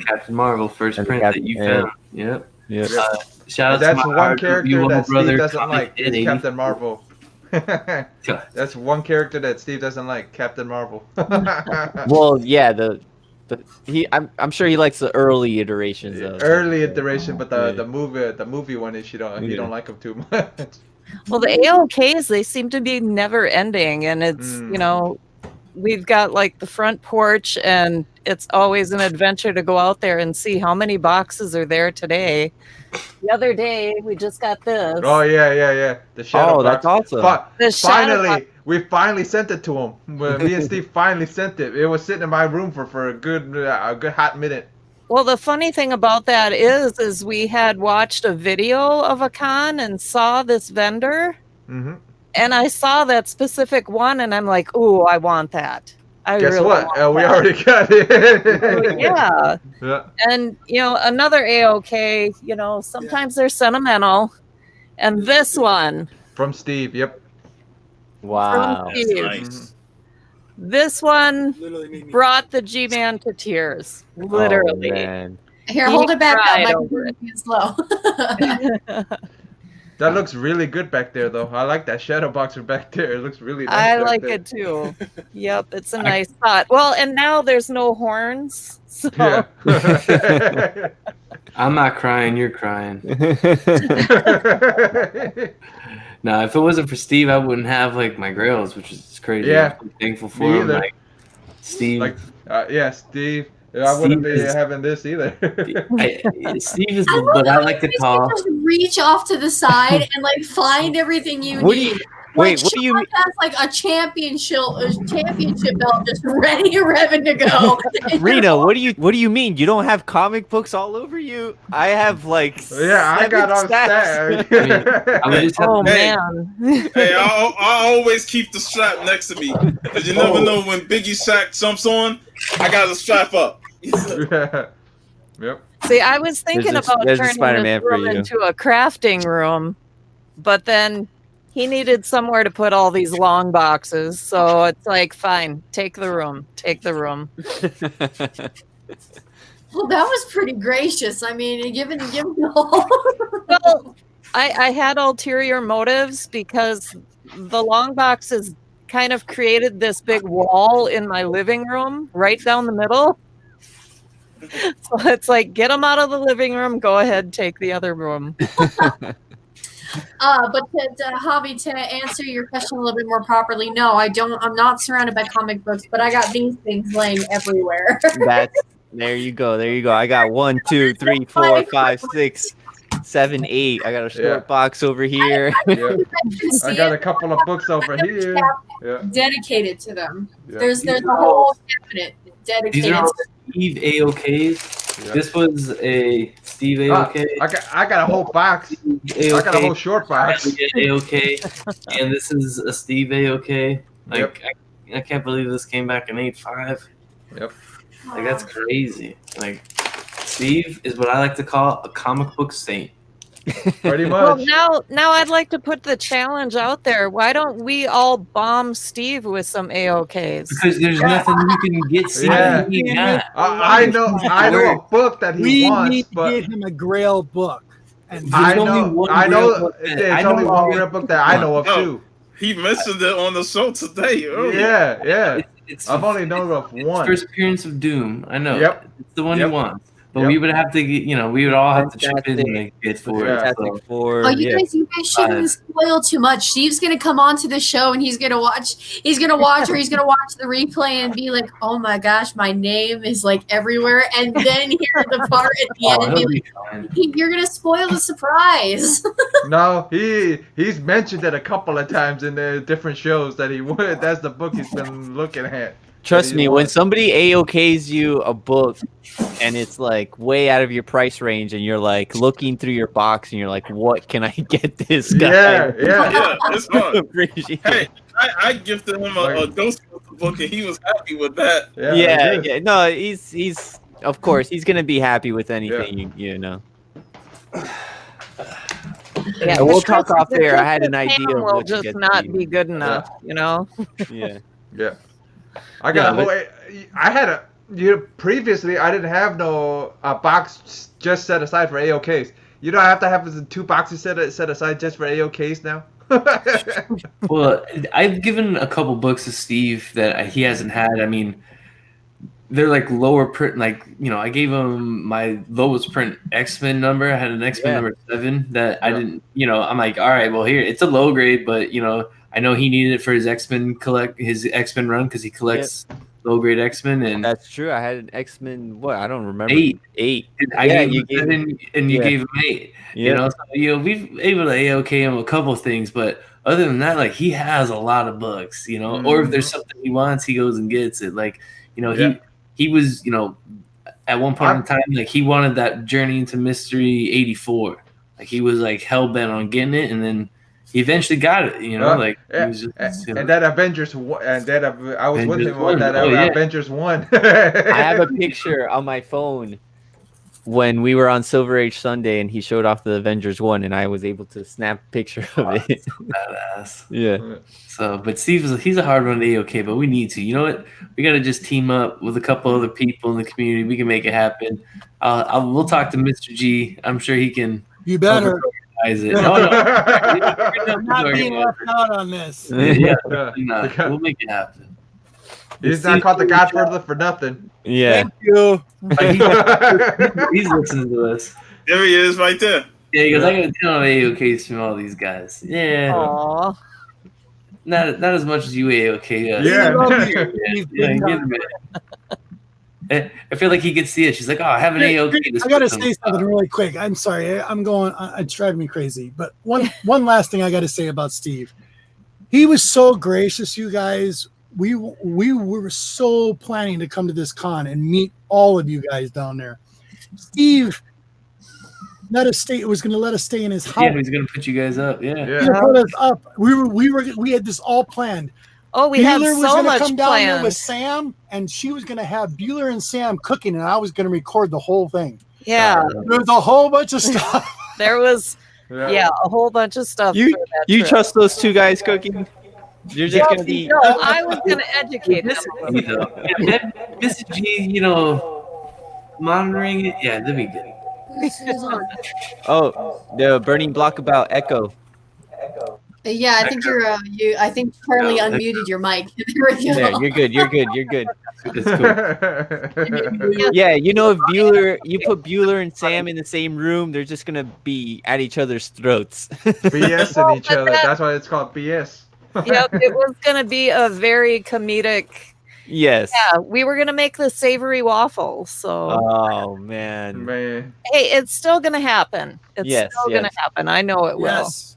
Captain Marvel first and print Captain- that you yeah. found. Yep. yeah. Shout out That's to my one RW character little that brother, Steve doesn't Comic like. Ed Is 80. Captain Marvel. Yeah. That's one character that Steve doesn't like. Captain Marvel. Well, yeah, I'm sure he likes the early iterations of Early iteration, but Yeah. the movie one is you Yeah. don't like him too much. Well, the AOKs, they seem to be never ending. And it's, we've got like the front porch, and it's always an adventure to go out there and see how many boxes are there today. The other day, we just got this. Oh yeah. The shadow Oh, that's box. awesome. The shadow Finally, we finally sent it to him. Well, me and Steve finally sent it. It was sitting in my room for a good hot minute. Well, the funny thing about that is we had watched a video of a con and saw this vendor, Hmm and I saw that specific one, and I'm like, "Ooh, I want that." I Guess really what? want We that. already got it. Yeah. Yeah. And, another AOK, sometimes they're sentimental. And this one From Steve. Yep. Wow. That's Steve. nice. This one Literally made me brought the G-Man to tears. Oh, Literally. man. Here, He hold it back up. cried My over it. computer's slow. That looks really good back there, though. I like that shadow boxer back there. It looks really nice. I back like there. it too. Yep, it's a nice spot. Well, and now there's no horns. So Yeah. I'm not crying. You're crying. No, if it wasn't for Steve, I wouldn't have like my grails, which is crazy. Yeah. I'm thankful for Me him. either. Like Steve, Like, yeah, Steve. I wouldn't be Steve is- having this either. Steve is I love what I how like to you call. just reach off to the side and like find everything you What do need. you- wait, Like, what do you Sean mean? has like a championship belt just ready and revving to go. Rena, what do you mean? You don't have comic books all over you? I have like Yeah, I 7 got on stacks. stack. I would just have oh to- Hey. man. Hey, I always keep the strap next to me because you never know when Biggie Shaq jumps on. I got the strap up. Yeah. Yep. See, I was thinking There's a- about there's a turning Spider-Man this for room you. into a crafting room, but then he needed somewhere to put all these long boxes. So it's like, fine, take the room. Take the room. Well, that was pretty gracious. I mean, given the whole. Well, I had ulterior motives because the long boxes kind of created this big wall in my living room right down the middle. So it's like, get them out of the living room. Go ahead, take the other room. But to Javi, to answer your question a little bit more properly, no, I don't. I'm not surrounded by comic books, but I got these things laying everywhere. There you go. There you go. I got 1, 2, 3, 4, 5, 6, 7, 8. I got a short Yeah. box over here. Yeah. I See got it? a couple of books over here. Yeah. Dedicated to them. Yeah. There's a whole cabinet These dedicated are all to Steve AOKs. Yeah. This was a Steve Ah, AOK. I got a whole box. I got a whole short box. AOK, and this is a Steve AOK. Like Yep. I can't believe this came back in 8.5. Yep. Like that's crazy. Like Steve is what I like to call a comic book saint. Pretty Well, much. now I'd like to put the challenge out there. Why don't we all bomb Steve with some AOKs? Because there's nothing you can get Steve Yeah. that he got. I know a book that he We wants, need to but get him a Grail book. And I There's only know one I real know book that- it's I know only one one real book that I know of Oh. too. He mentioned it on the show today. Earlier. Yeah, yeah. It's I've only known of one. first appearance of Doom. I know. Yep. It's the one Yep. he wants. But Yep. we would have to get, we would all have to chip in Fantastic. and make it for Yeah. it. Fantastic So. Four. Oh, you yeah. guys shouldn't spoil too much. Steve's gonna come onto the show and he's gonna watch or he's gonna watch the replay and be like, "Oh my gosh, my name is like everywhere," and then hear the part at the end Oh, and be he'll like, be fine. "You're gonna spoil the surprise." No, he's mentioned it a couple of times in the different shows that he would. That's the book he's been looking at. Trust That me, he when wants. somebody AOKs you a book and it's like way out of your price range and you're like looking through your box and you're like, what can I get this guy? Yeah, yeah. Yeah, it's hard. Appreciate Hey, it. I gifted him a Ghostbuster book, and he was happy with that. Yeah, he did. yeah. No, he's of course he's gonna be happy with anything you know. Yeah, And we'll the talk truth- off the there. I truth had an is idea Sam of will what to just get not to be good enough, you know. Yeah. Yeah. I got Yeah, a whole. I had a. Previously, I didn't have no box just set aside for AOKs. You don't have to have 2 boxes set aside just for AOKs now. Well, I've given a couple books to Steve that he hasn't had. I mean, they're like lower print. Like I gave him my lowest print X-Men number. I had an X-Men Yeah. number 7 that I Yeah. didn't. I'm like, all right, well here it's a low grade, but I know he needed it for his X-Men run because he collects low grade X-Men and. That's true. I had an X-Men. What? I don't remember. 8. 8. I Yeah, gave you him gave 7 and you yeah. gave him 8. Yeah. So, we've able to AOK him a couple of things, but other than that, like he has a lot of books, or if there's something he wants, he goes and gets it. Like, Yeah. he was, at one point in time, like he wanted that Journey into Mystery 84. Like he was like hell bent on getting it, and then, he eventually got it. You know, like he yeah, was just, and that Avengers one, and that I was with Avengers him on that 1. Oh, yeah. Avengers one. I have a picture on my phone when we were on Silver Age Sunday, and he showed off the Avengers 1, and I was able to snap a picture of it. badass. Yeah. So, but he's a hard one to AOK, but we need to. You know what? We got to just team up with a couple other people in the community. We can make it happen. We'll talk to Mr. G. I'm sure he can. You better. Organize it. I'm not being left out on this. Yeah, we'll make it happen. He's not called the Godfather for nothing. Yeah. Thank you. He's listening to us. There he is, right there. Yeah, he goes, I got a ton of AOKs from all these guys. Yeah. Aw. Not as much as you AOK. I feel like he could see it. She's like, oh, I have an AOK. I gotta say something really quick. I'm sorry. I'm going. It's driving me crazy. But one last thing I got to say about Steve. He was so gracious, you guys. We were so planning to come to this con and meet all of you guys down there. Steve was going to let us stay in his house. Yeah, he's going to put you guys up. Yeah. He was gonna put us up. We had this all planned. Oh, we had Bueller was so gonna much come down there planned. with Sam, and she was going to have Bueller and Sam cooking, and I was going to record the whole thing. Yeah, There was a whole bunch of stuff. there was a whole bunch of stuff. You for that you trip. trust those two guys cooking? You're just gonna be. No, I was going to educate them. Mr. G, monitoring it. Yeah, that'd be good. Oh, the burning block about Echo. Yeah, I think I think Charlie unmuted your mic. There we go. Yeah, you're good. You're good. You're good. It's cool. Yeah, if you put Bueller and Sam in the same room, they're just gonna be at each other's throats. BSing each other. That's why it's called BS. Yep, it was going to be a very comedic. Yes. Yeah, we were going to make the savory waffles. So, Oh man. hey, it's still going to happen. It's Yes, still going to happen. I know it will. Yes.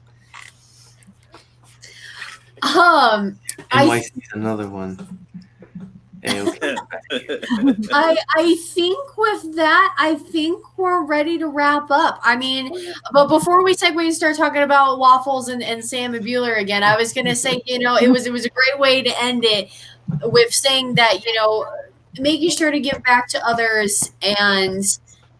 NYC's another one. AOK. I think with that, I think we're ready to wrap up. I mean, but before we segue and start talking about waffles and Sam and Bueller again, I was gonna say, it was a great way to end it with saying that, making sure to give back to others and,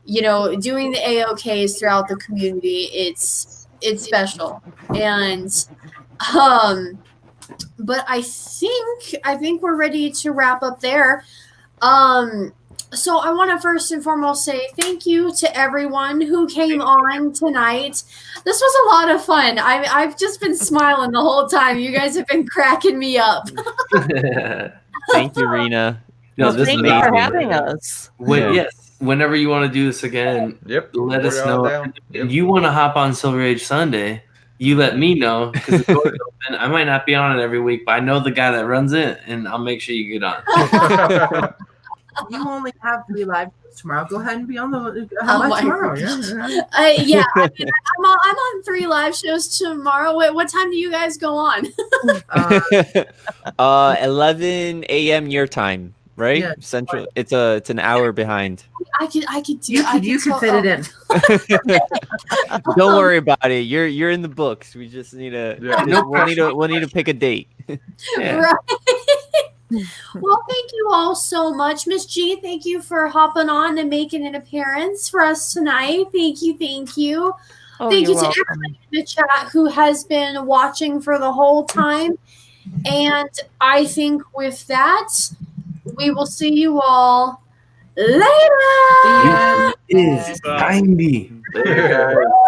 doing the AOKs throughout the community, it's special. And but I think we're ready to wrap up there. So I want to first and foremost say thank you to everyone who came on tonight. This was a lot of fun. I've just been smiling the whole time. You guys have been cracking me up. Thank you, Rena. No, this Thank is you for amazing. having us. Yes, whenever you want to do this again, let us know. If you want to hop on Silver Age Sunday, you let me know because the door's open. I might not be on it every week, but I know the guy that runs it, and I'll make sure you get on. You only have 3 live shows tomorrow. Go ahead and be on the my tomorrow. Yeah, I'm on 3 live shows tomorrow. Wait, what time do you guys go on? 11 a.m. your time, right? Yeah. Central. It's an hour behind. I could do. You can fit it in. Don't worry about it. You're in the books. We just need we'll need to pick a date. Right. Well, thank you all so much. Miss G, thank you for hopping on and making an appearance for us tonight. Thank you. Oh, Thank you you're to welcome. everybody in the chat who has been watching for the whole time. And I think with that, we will see you all later. Is 90. Yeah.